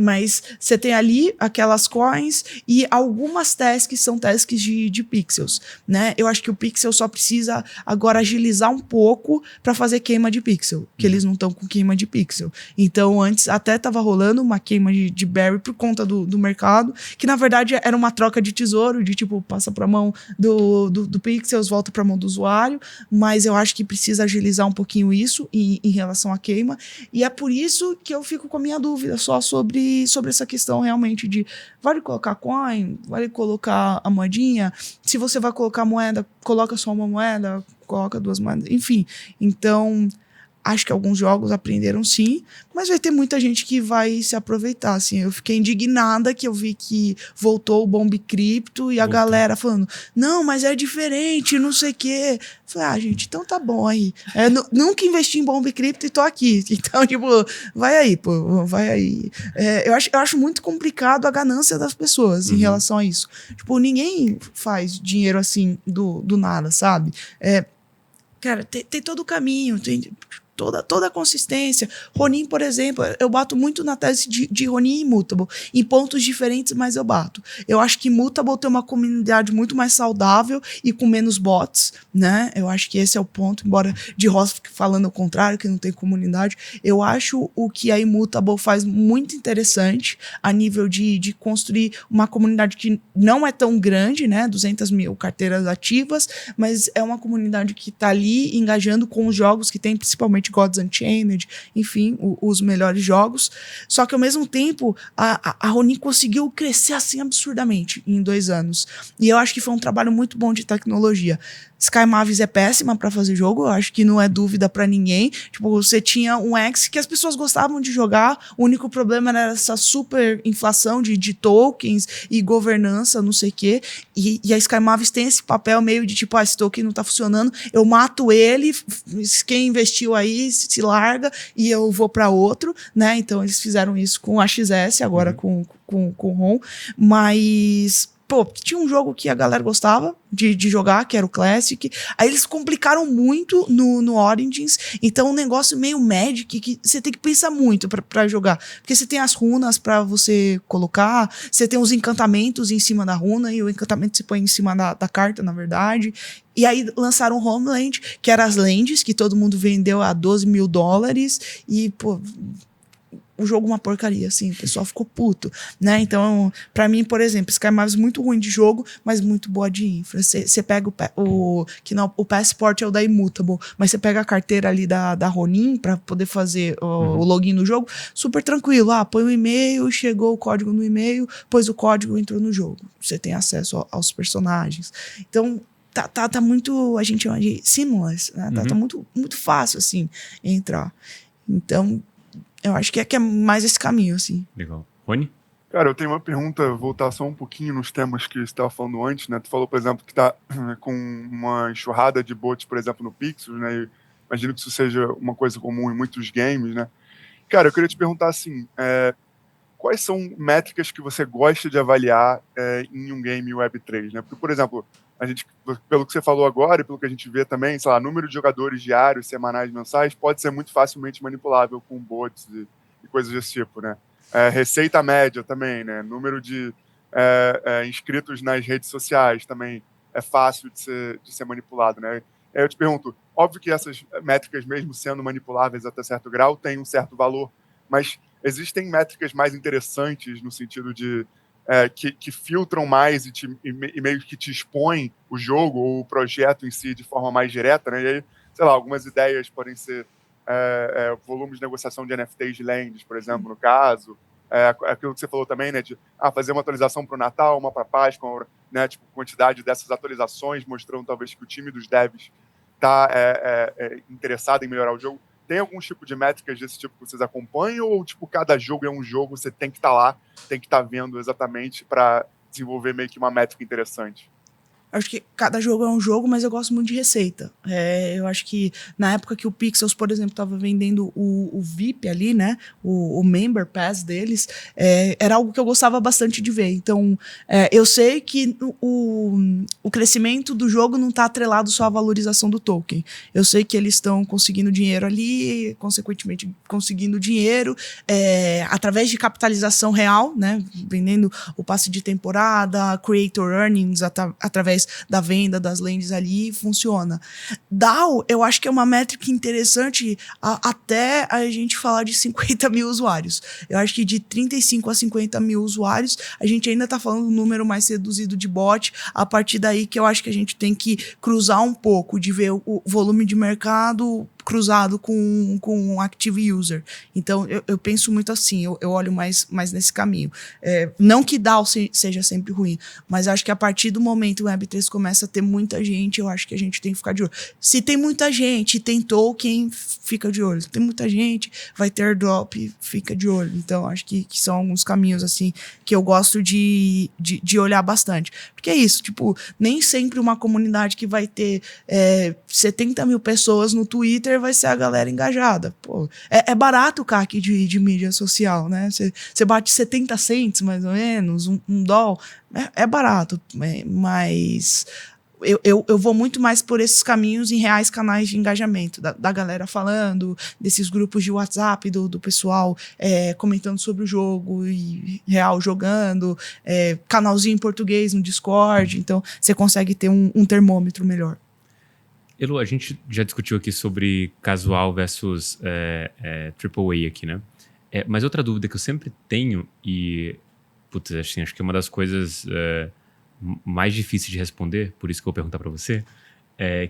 [SPEAKER 3] Mas você tem ali aquelas coins e algumas tasks são tasks de pixels, né? Eu acho que o pixel só precisa agora agilizar um pouco para fazer queima de pixel, que eles não estão com queima de pixel. Então antes até tava rolando uma queima de berry por conta do mercado, que na verdade era uma troca de tesouro, de tipo, passa para a mão do pixels, volta para a mão do usuário, mas eu acho que precisa agilizar um pouquinho isso em relação à queima, e é por isso que eu fico com a minha dúvida só sobre essa questão realmente de vale colocar coin, vale colocar a moedinha, se você vai colocar moeda, coloca só uma moeda, coloca 2 moedas, enfim. Então, acho que alguns jogos aprenderam sim, mas vai ter muita gente que vai se aproveitar, assim. Eu fiquei indignada que eu vi que voltou o Bomb Crypto e a galera falando, não, mas é diferente, não sei o quê. Falei, gente, então tá bom aí. Nunca investi em Bomb Crypto e tô aqui. Então, tipo, vai aí, pô, vai aí. Eu acho muito complicado a ganância das pessoas em relação a isso. Tipo, ninguém faz dinheiro assim do nada, sabe? Cara, tem todo o caminho, tem toda a consistência. Ronin, por exemplo, eu bato muito na tese de Ronin e Immutable. Em pontos diferentes, mas eu bato. Eu acho que Immutable tem uma comunidade muito mais saudável e com menos bots, né? Eu acho que esse é o ponto, embora de Ross fique falando o contrário, que não tem comunidade. Eu acho o que a Immutable faz muito interessante a nível de construir uma comunidade que não é tão grande, né? 200 mil carteiras ativas, mas é uma comunidade que tá ali engajando com os jogos que tem, principalmente Gods Unchained, enfim, os melhores jogos. Só que ao mesmo tempo, a Ronin conseguiu crescer assim absurdamente em 2 anos. E eu acho que foi um trabalho muito bom de tecnologia. Sky Mavis é péssima pra fazer jogo, eu acho que não é dúvida pra ninguém. Tipo, você tinha um X que as pessoas gostavam de jogar, o único problema era essa super inflação de tokens e governança, não sei o quê. E a Sky Mavis tem esse papel meio de tipo, esse token não tá funcionando, eu mato ele, quem investiu aí se larga e eu vou pra outro, né? Então eles fizeram isso com a XS, agora com o ROM, mas pô, tinha um jogo que a galera gostava de jogar, que era o Classic. Aí eles complicaram muito no Origins. Então, um negócio meio Magic que você tem que pensar muito pra jogar. Porque você tem as runas pra você colocar, você tem os encantamentos em cima da runa, e o encantamento você põe em cima da carta, na verdade. E aí lançaram Homeland, que eram as lands, que todo mundo vendeu a $12 mil. E, pô, o jogo uma porcaria, assim, o pessoal ficou puto, né? Então, pra mim, por exemplo, Sky Mavis muito ruim de jogo, mas muito boa de infra. Você pega o Passport é o da Immutable, mas você pega a carteira ali da Ronin pra poder fazer o login no jogo, super tranquilo. Põe o e-mail, chegou o código no e-mail, pôs o código, entrou no jogo. Você tem acesso aos personagens. Então, tá muito, a gente chama de seamless, né? Tá muito, muito fácil, assim, entrar. Então, eu acho que é mais esse caminho, assim.
[SPEAKER 1] Legal. Rony?
[SPEAKER 2] Cara, eu tenho uma pergunta, voltar só um pouquinho nos temas que você estava falando antes, né? Tu falou, por exemplo, que tá com uma enxurrada de bots, por exemplo, no Pixels, né? E imagino que isso seja uma coisa comum em muitos games, né? Cara, eu queria te perguntar assim, quais são métricas que você gosta de avaliar em um game Web3, né? Porque, por exemplo, a gente, pelo que você falou agora e pelo que a gente vê também, sei lá, número de jogadores diários, semanais, mensais, pode ser muito facilmente manipulável com bots e coisas desse tipo, né? Receita média também, né? Número de inscritos nas redes sociais também é fácil de ser manipulado, né? Eu te pergunto, óbvio que essas métricas, mesmo sendo manipuláveis até certo grau, têm um certo valor, mas existem métricas mais interessantes no sentido de que filtram mais e meio que te expõem o jogo ou o projeto em si de forma mais direta, né? E aí, sei lá, algumas ideias podem ser volumes de negociação de NFTs de lands, por exemplo, no caso. Aquilo que você falou também, né? De fazer uma atualização para o Natal, uma para Páscoa, né? Tipo, quantidade dessas atualizações, mostrando talvez que o time dos devs está interessado em melhorar o jogo. Tem algum tipo de métricas desse tipo que vocês acompanham? Ou, tipo, cada jogo é um jogo, você tem que estar lá, tem que estar vendo exatamente para desenvolver meio que uma métrica interessante?
[SPEAKER 3] Acho que cada jogo é um jogo, mas eu gosto muito de receita. Eu acho que na época que o Pixels, por exemplo, estava vendendo o VIP ali, né? O Member Pass deles, era algo que eu gostava bastante de ver. Então, eu sei que o crescimento do jogo não está atrelado só à valorização do token. Eu sei que eles estão conseguindo dinheiro ali, consequentemente conseguindo dinheiro através de capitalização real, né? Vendendo o passe de temporada, creator earnings através da venda das lands ali, funciona. DAO, eu acho que é uma métrica interessante até a gente falar de 50 mil usuários. Eu acho que de 35 a 50 mil usuários, a gente ainda tá falando um número mais reduzido de bot, a partir daí que eu acho que a gente tem que cruzar um pouco, de ver o volume de mercado cruzado com um active user. Então, eu penso muito assim, eu olho mais nesse caminho. Não que DAO seja sempre ruim, mas acho que a partir do momento que o Web3 começa a ter muita gente, eu acho que a gente tem que ficar de olho. Se tem muita gente, tem token, fica de olho. Se tem muita gente, vai ter airdrop, fica de olho. Então, acho que são alguns caminhos, assim, que eu gosto de olhar bastante. Porque é isso, tipo, nem sempre uma comunidade que vai ter 70 mil pessoas no Twitter vai ser a galera engajada. Pô, é barato o CAC de mídia social, né? Você bate 70 cents, mais ou menos, um doll. É barato, mas eu vou muito mais por esses caminhos em reais canais de engajamento, da galera falando, desses grupos de WhatsApp, do pessoal comentando sobre o jogo e real jogando, canalzinho em português no Discord, então você consegue ter um termômetro melhor.
[SPEAKER 1] Elo, a gente já discutiu aqui sobre casual versus AAA aqui, né? Mas outra dúvida que eu sempre tenho e, putz, assim, acho que é uma das coisas mais difíceis de responder, por isso que eu vou perguntar para você,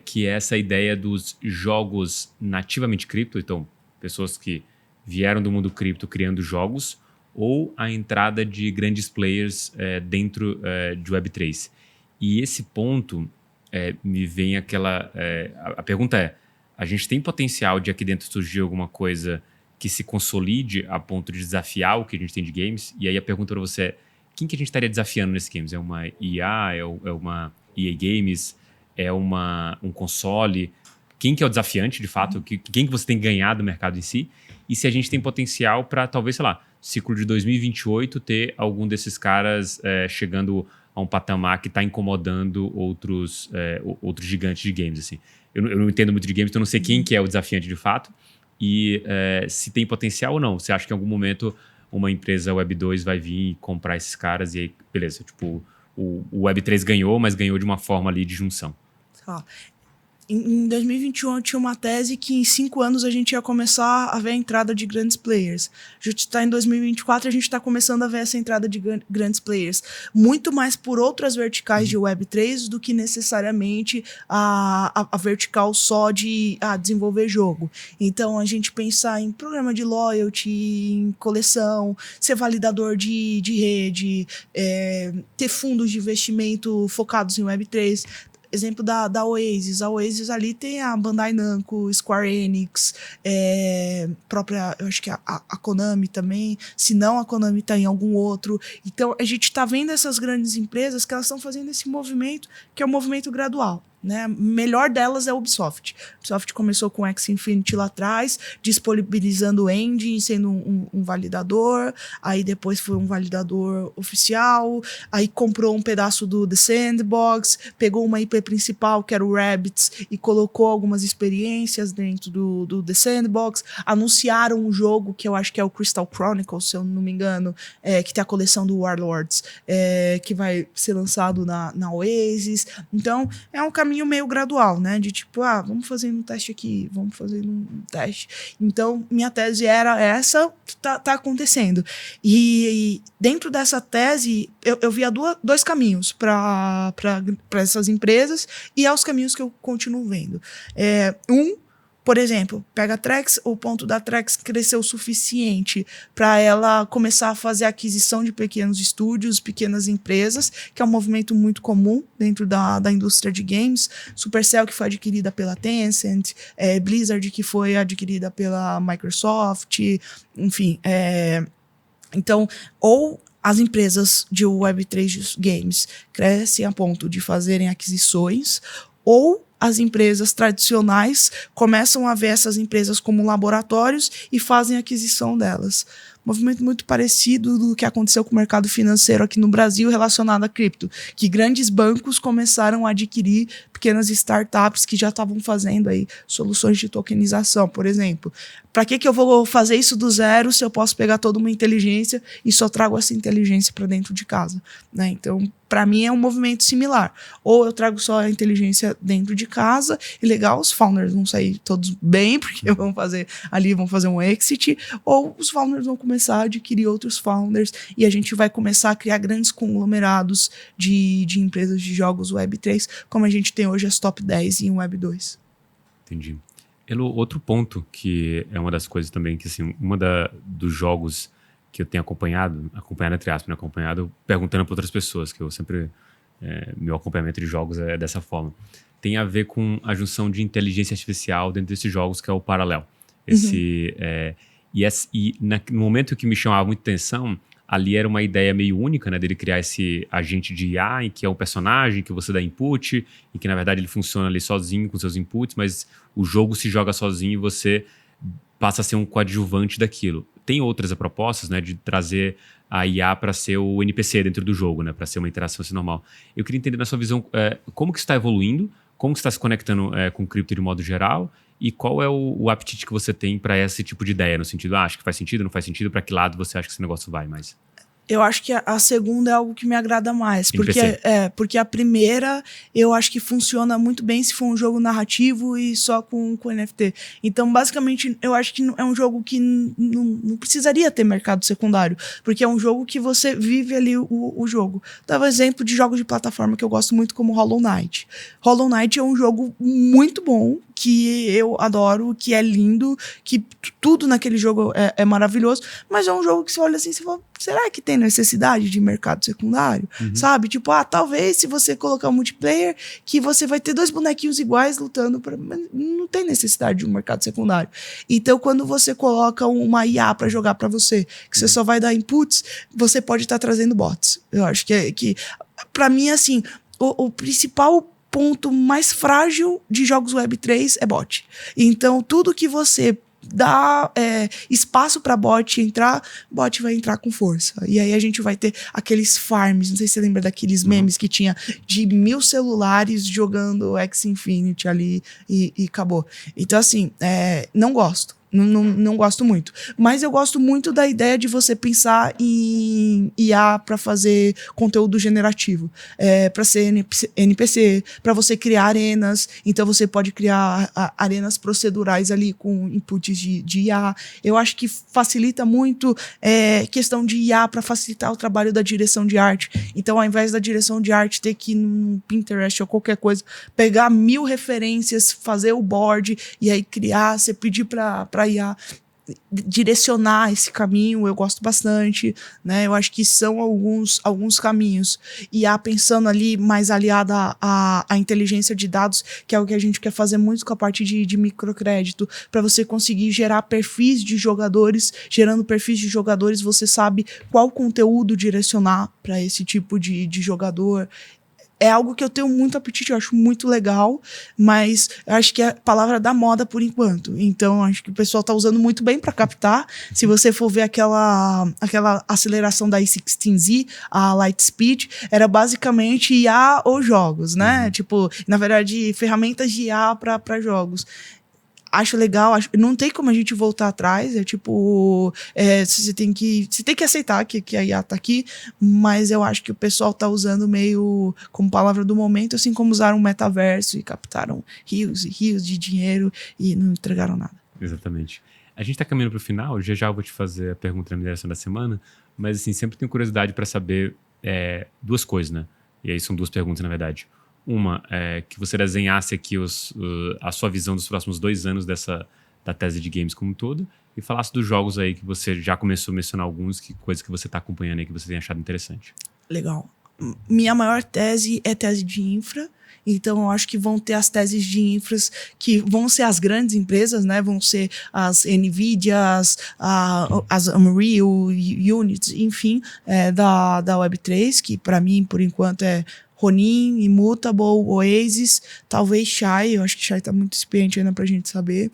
[SPEAKER 1] que é essa ideia dos jogos nativamente cripto, então, pessoas que vieram do mundo cripto criando jogos, ou a entrada de grandes players dentro de Web3. E esse ponto... me vem aquela... a pergunta é, a gente tem potencial de aqui dentro surgir alguma coisa que se consolide a ponto de desafiar o que a gente tem de games? E aí a pergunta para você é, quem que a gente estaria desafiando nesses games? É uma IA? É uma EA Games? É um console? Quem que é o desafiante, de fato? Quem que você tem que ganhar do mercado em si? E se a gente tem potencial para, talvez, sei lá, ciclo de 2028, ter algum desses caras chegando... a um patamar que está incomodando outros gigantes de games, assim. Eu não entendo muito de games, então eu não sei quem que é o desafiante de fato e se tem potencial ou não. Você acha que em algum momento uma empresa Web2 vai vir e comprar esses caras e aí, beleza, tipo, o Web3 ganhou, mas ganhou de uma forma ali de junção.
[SPEAKER 3] Em 2021 eu tinha uma tese que em 5 anos a gente ia começar a ver a entrada de grandes players. A gente está em 2024 e a gente está começando a ver essa entrada de grandes players. Muito mais por outras verticais de Web3 do que necessariamente a vertical só de desenvolver jogo. Então a gente pensar em programa de loyalty, em coleção, ser validador de rede, ter fundos de investimento focados em Web3. Exemplo da Oasis. A Oasis ali tem a Bandai Namco, Square Enix, própria, eu acho que a Konami também. Se não, a Konami está em algum outro. Então, a gente está vendo essas grandes empresas que elas estão fazendo esse movimento, que é um movimento gradual. Né? Melhor delas é a Ubisoft. A Ubisoft começou com o Axie Infinity lá atrás, disponibilizando o engine, sendo um validador, aí depois foi um validador oficial, aí comprou um pedaço do The Sandbox, pegou uma IP principal, que era o Rabbids, e colocou algumas experiências dentro do The Sandbox, anunciaram um jogo, que eu acho que é o Crystal Chronicles, se eu não me engano, que tem a coleção do Warlords, que vai ser lançado na Oasis. Então, é um caminho meio gradual, né? De tipo, vamos fazer um teste aqui, vamos fazer um teste. Então, minha tese era essa, tá acontecendo. E dentro dessa tese, eu via dois caminhos para essas empresas e aos caminhos que eu continuo vendo. por exemplo, pega a Trex, o ponto da Trex cresceu o suficiente para ela começar a fazer aquisição de pequenos estúdios, pequenas empresas, que é um movimento muito comum dentro da indústria de games. Supercell, que foi adquirida pela Tencent, Blizzard, que foi adquirida pela Microsoft, enfim. Então, ou as empresas de Web3 Games crescem a ponto de fazerem aquisições, ou as empresas tradicionais começam a ver essas empresas como laboratórios e fazem aquisição delas. Movimento muito parecido do que aconteceu com o mercado financeiro aqui no Brasil relacionado a cripto, que grandes bancos começaram a adquirir pequenas startups que já estavam fazendo aí soluções de tokenização, por exemplo. Para que eu vou fazer isso do zero se eu posso pegar toda uma inteligência e só trago essa inteligência para dentro de casa, né? Então, para mim é um movimento similar. Ou eu trago só a inteligência dentro de casa e legal, os founders vão sair todos bem, porque vão fazer um exit, ou os founders vão começar a adquirir outros founders e a gente vai começar a criar grandes conglomerados de empresas de jogos Web3, como a gente tem hoje as top 10 em Web2.
[SPEAKER 1] Entendi. Outro ponto que é uma das coisas também que, assim, dos jogos que eu tenho acompanhado entre aspas, perguntando para outras pessoas, que eu sempre, meu acompanhamento de jogos é dessa forma, tem a ver com a junção de inteligência artificial dentro desses jogos, que é o paralelo. No momento que me chamava muita atenção, ali era uma ideia meio única, né, dele criar esse agente de IA, em que é um personagem que você dá input, e que na verdade ele funciona ali sozinho com seus inputs, mas o jogo se joga sozinho e você passa a ser um coadjuvante daquilo. Tem outras propostas, né, de trazer a IA para ser o NPC dentro do jogo, né, para ser uma interação assim normal. Eu queria entender na sua visão como que está evoluindo, como que está se conectando com cripto de modo geral, e qual é o apetite que você tem para esse tipo de ideia, no sentido, acho que faz sentido, não faz sentido, para que lado você acha que esse negócio vai mais?
[SPEAKER 3] Eu acho que a segunda é algo que me agrada mais, porque a primeira eu acho que funciona muito bem se for um jogo narrativo e só com NFT. Então, basicamente, eu acho que é um jogo que não precisaria ter mercado secundário, porque é um jogo que você vive ali o jogo. Dava exemplo de jogos de plataforma que eu gosto muito, como Hollow Knight. Hollow Knight é um jogo muito bom, que eu adoro, que é lindo, que tudo naquele jogo é maravilhoso, mas é um jogo que você olha assim e fala, será que tem necessidade de mercado secundário? Sabe? Tipo, talvez se você colocar um multiplayer, que você vai ter 2 bonequinhos iguais lutando, mas não tem necessidade de um mercado secundário. Então, quando você coloca uma IA para jogar para você, que você só vai dar inputs, você pode estar trazendo bots. Eu acho que para mim, assim, o principal ponto mais frágil de jogos Web3 é bot. Então, tudo que você dá espaço para bot entrar, bot vai entrar com força. E aí a gente vai ter aqueles farms, não sei se você lembra daqueles memes que tinha de 1000 celulares jogando X Infinity ali e acabou. Então, assim, não gosto. Não gosto muito. Mas eu gosto muito da ideia de você pensar em IA para fazer conteúdo generativo. Para ser NPC, para você criar arenas. Então você pode criar arenas procedurais ali com inputs de IA. Eu acho que facilita muito questão de IA para facilitar o trabalho da direção de arte. Então, ao invés da direção de arte ter que ir no Pinterest ou qualquer coisa, pegar 1000 referências, fazer o board e aí criar, você pedir para IA direcionar esse caminho, eu gosto bastante, né? Eu acho que são alguns caminhos. IA pensando ali mais aliada à inteligência de dados, que é o que a gente quer fazer muito com a parte de microcrédito, para você conseguir gerar perfis de jogadores. Gerando perfis de jogadores, você sabe qual conteúdo direcionar para esse tipo de jogador. É algo que eu tenho muito apetite, eu acho muito legal, mas eu acho que é a palavra da moda por enquanto. Então, acho que o pessoal tá usando muito bem para captar. Se você for ver aquela aceleração da i16Z, a Lightspeed, era basicamente IA ou jogos, né? Tipo, na verdade, ferramentas de IA para jogos. Acho legal, não tem como a gente voltar atrás, você tem que aceitar que a IA tá aqui, mas eu acho que o pessoal tá usando meio como palavra do momento, assim como usaram o metaverso e captaram rios e rios de dinheiro e não entregaram nada.
[SPEAKER 1] Exatamente. A gente tá caminhando pro final, já eu vou te fazer a pergunta da mineração da semana, mas assim, sempre tenho curiosidade para saber 2 coisas, né? E aí são 2 perguntas, na verdade. Uma, que você desenhasse aqui a sua visão dos próximos 2 anos da tese de games como um todo, e falasse dos jogos aí que você já começou a mencionar alguns, coisas que você está acompanhando aí que você tem achado interessante.
[SPEAKER 3] Legal. Minha maior tese é tese de infra. Então, eu acho que vão ter as teses de infras que vão ser as grandes empresas, né? Vão ser as NVIDIAs, as Unreal, Unity, enfim, da Web3, que para mim, por enquanto, é Ronin, Immutable, Oasis, talvez Shai. Eu acho que Shai tá muito experiente ainda pra gente saber.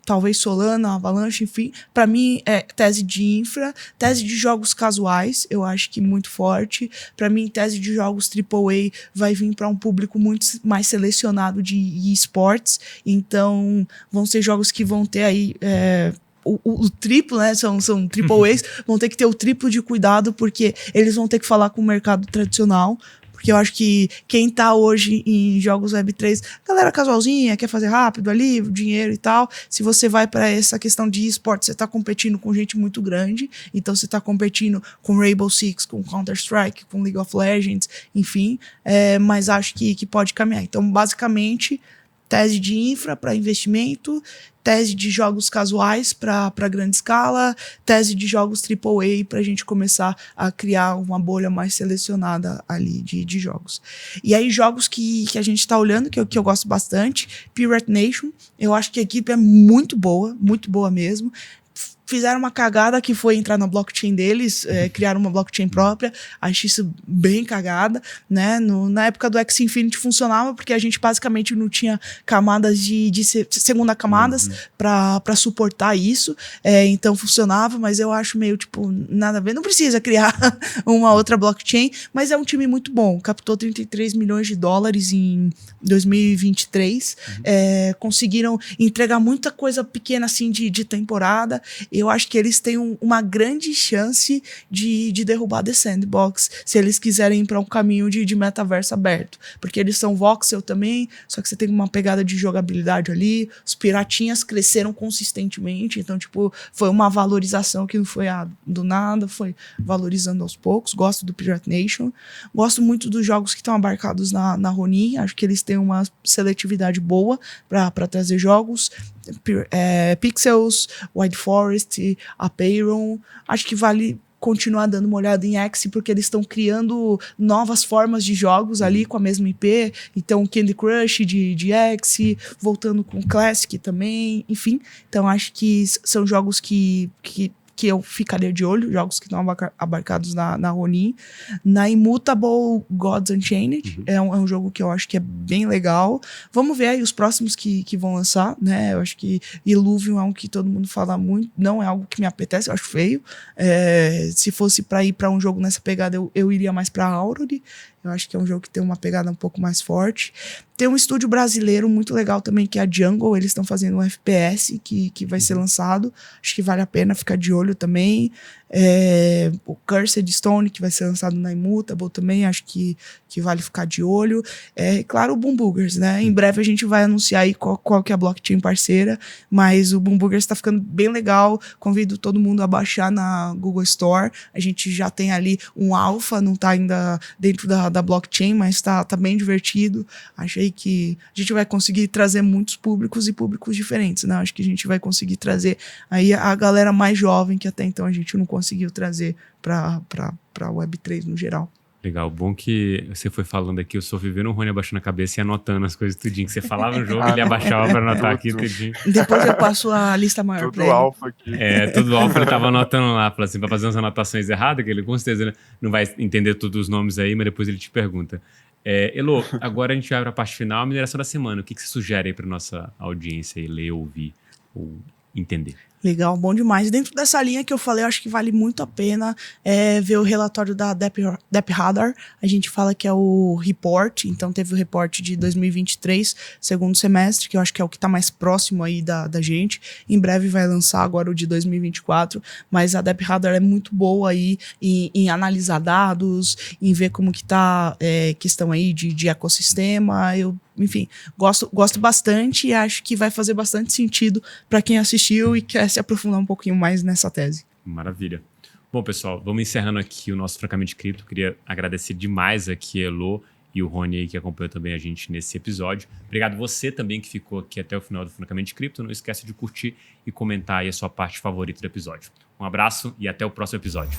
[SPEAKER 3] Talvez Solana, Avalanche, enfim. Para mim, é tese de infra, tese de jogos casuais, eu acho que muito forte. Para mim, tese de jogos AAA vai vir para um público muito mais selecionado de esportes. Então, vão ser jogos que vão ter aí... O triplo, né? São AAAs, vão ter que ter o triplo de cuidado, porque eles vão ter que falar com o mercado tradicional. Porque eu acho que quem tá hoje em jogos Web3, galera casualzinha, quer fazer rápido ali, dinheiro e tal. Se você vai para essa questão de esporte, você tá competindo com gente muito grande. Então você tá competindo com Rainbow Six, com Counter-Strike, com League of Legends, enfim. Mas acho que pode caminhar. Então, basicamente, tese de infra para investimento, tese de jogos casuais para grande escala, tese de jogos AAA para a gente começar a criar uma bolha mais selecionada ali de jogos. E aí, jogos que a gente está olhando, que eu gosto bastante, Pirate Nation, eu acho que a equipe é muito boa mesmo. Fizeram uma cagada que foi entrar na blockchain deles, criaram uma blockchain própria, acho isso bem cagada, né? Na época do Axie Infinity funcionava porque a gente basicamente não tinha camadas de segunda camadas para suportar isso, então funcionava, mas eu acho meio tipo, nada a ver, não precisa criar uma outra blockchain, mas é um time muito bom, captou 33 milhões de dólares em 2023, conseguiram entregar muita coisa pequena assim de temporada. Eu acho que eles têm uma grande chance de derrubar The Sandbox, se eles quiserem ir para um caminho de metaverso aberto. Porque eles são voxel também, só que você tem uma pegada de jogabilidade ali, os piratinhas cresceram consistentemente, então, tipo, foi uma valorização que não foi do nada, foi valorizando aos poucos. Gosto do Pirate Nation, gosto muito dos jogos que estão abarcados na Ronin, acho que eles têm uma seletividade boa para trazer jogos. Pixels, White Forest, Apeiron, acho que vale continuar dando uma olhada em Axie, porque eles estão criando novas formas de jogos ali com a mesma IP, então Candy Crush de Axie, voltando com Classic também, enfim, então acho que são jogos que eu ficaria de olho, jogos que estão abarcados na Ronin. Na Immutable Gods Unchained, é um jogo que eu acho que é bem legal. Vamos ver aí os próximos que vão lançar, né? Eu acho que Illuvium é um que todo mundo fala muito, não é algo que me apetece, eu acho feio. Se fosse para ir para um jogo nessa pegada, eu iria mais para Aurora. Eu acho que é um jogo que tem uma pegada um pouco mais forte. Tem um estúdio brasileiro muito legal também, que é a Jungle. Eles estão fazendo um FPS que vai ser lançado. Acho que vale a pena ficar de olho também. O Cursed Stone, que vai ser lançado na Immutable também. Acho que vale ficar de olho. Claro, o Boom Boogers, né? Em breve a gente vai anunciar aí qual que é a blockchain parceira. Mas o Boom Boogers está ficando bem legal. Convido todo mundo a baixar na Google Store. A gente já tem ali um alpha, não está ainda dentro da blockchain, mas tá bem divertido. Achei que a gente vai conseguir trazer muitos públicos e públicos diferentes, né? Acho que a gente vai conseguir trazer aí a galera mais jovem, que até então a gente não conseguiu trazer para Web3 no geral.
[SPEAKER 1] Legal, bom que você foi falando aqui, eu sou vivendo o Rony abaixando a cabeça e anotando as coisas tudinho, que você falava no jogo, ele abaixava para anotar aqui tudinho.
[SPEAKER 3] Depois eu passo a lista maior para ele.
[SPEAKER 2] Tudo alfa aqui.
[SPEAKER 1] Tudo alfa, ele tava anotando lá, assim, para fazer umas anotações erradas, que ele com certeza não vai entender todos os nomes aí, mas depois ele te pergunta. Elo, agora a gente vai para a parte final, a mineração da semana. O que você sugere aí para nossa audiência aí, ler, ouvir ou entender?
[SPEAKER 3] Legal, bom demais. Dentro dessa linha que eu falei, eu acho que vale muito a pena ver o relatório da Dep Radar. A gente fala que é o report, então teve o report de 2023, segundo semestre, que eu acho que é o que está mais próximo aí da gente. Em breve vai lançar agora o de 2024, mas a Dep Radar é muito boa aí em analisar dados, em ver como que está questão aí de ecossistema. Enfim, gosto bastante e acho que vai fazer bastante sentido para quem assistiu e quer se aprofundar um pouquinho mais nessa tese.
[SPEAKER 1] Maravilha. Bom, pessoal, vamos encerrando aqui o nosso Francamente Cripto. Queria agradecer demais aqui, Elo e o Rony aí que acompanhou também a gente nesse episódio. Obrigado você também que ficou aqui até o final do Francamente Cripto. Não esquece de curtir e comentar aí a sua parte favorita do episódio. Um abraço e até o próximo episódio.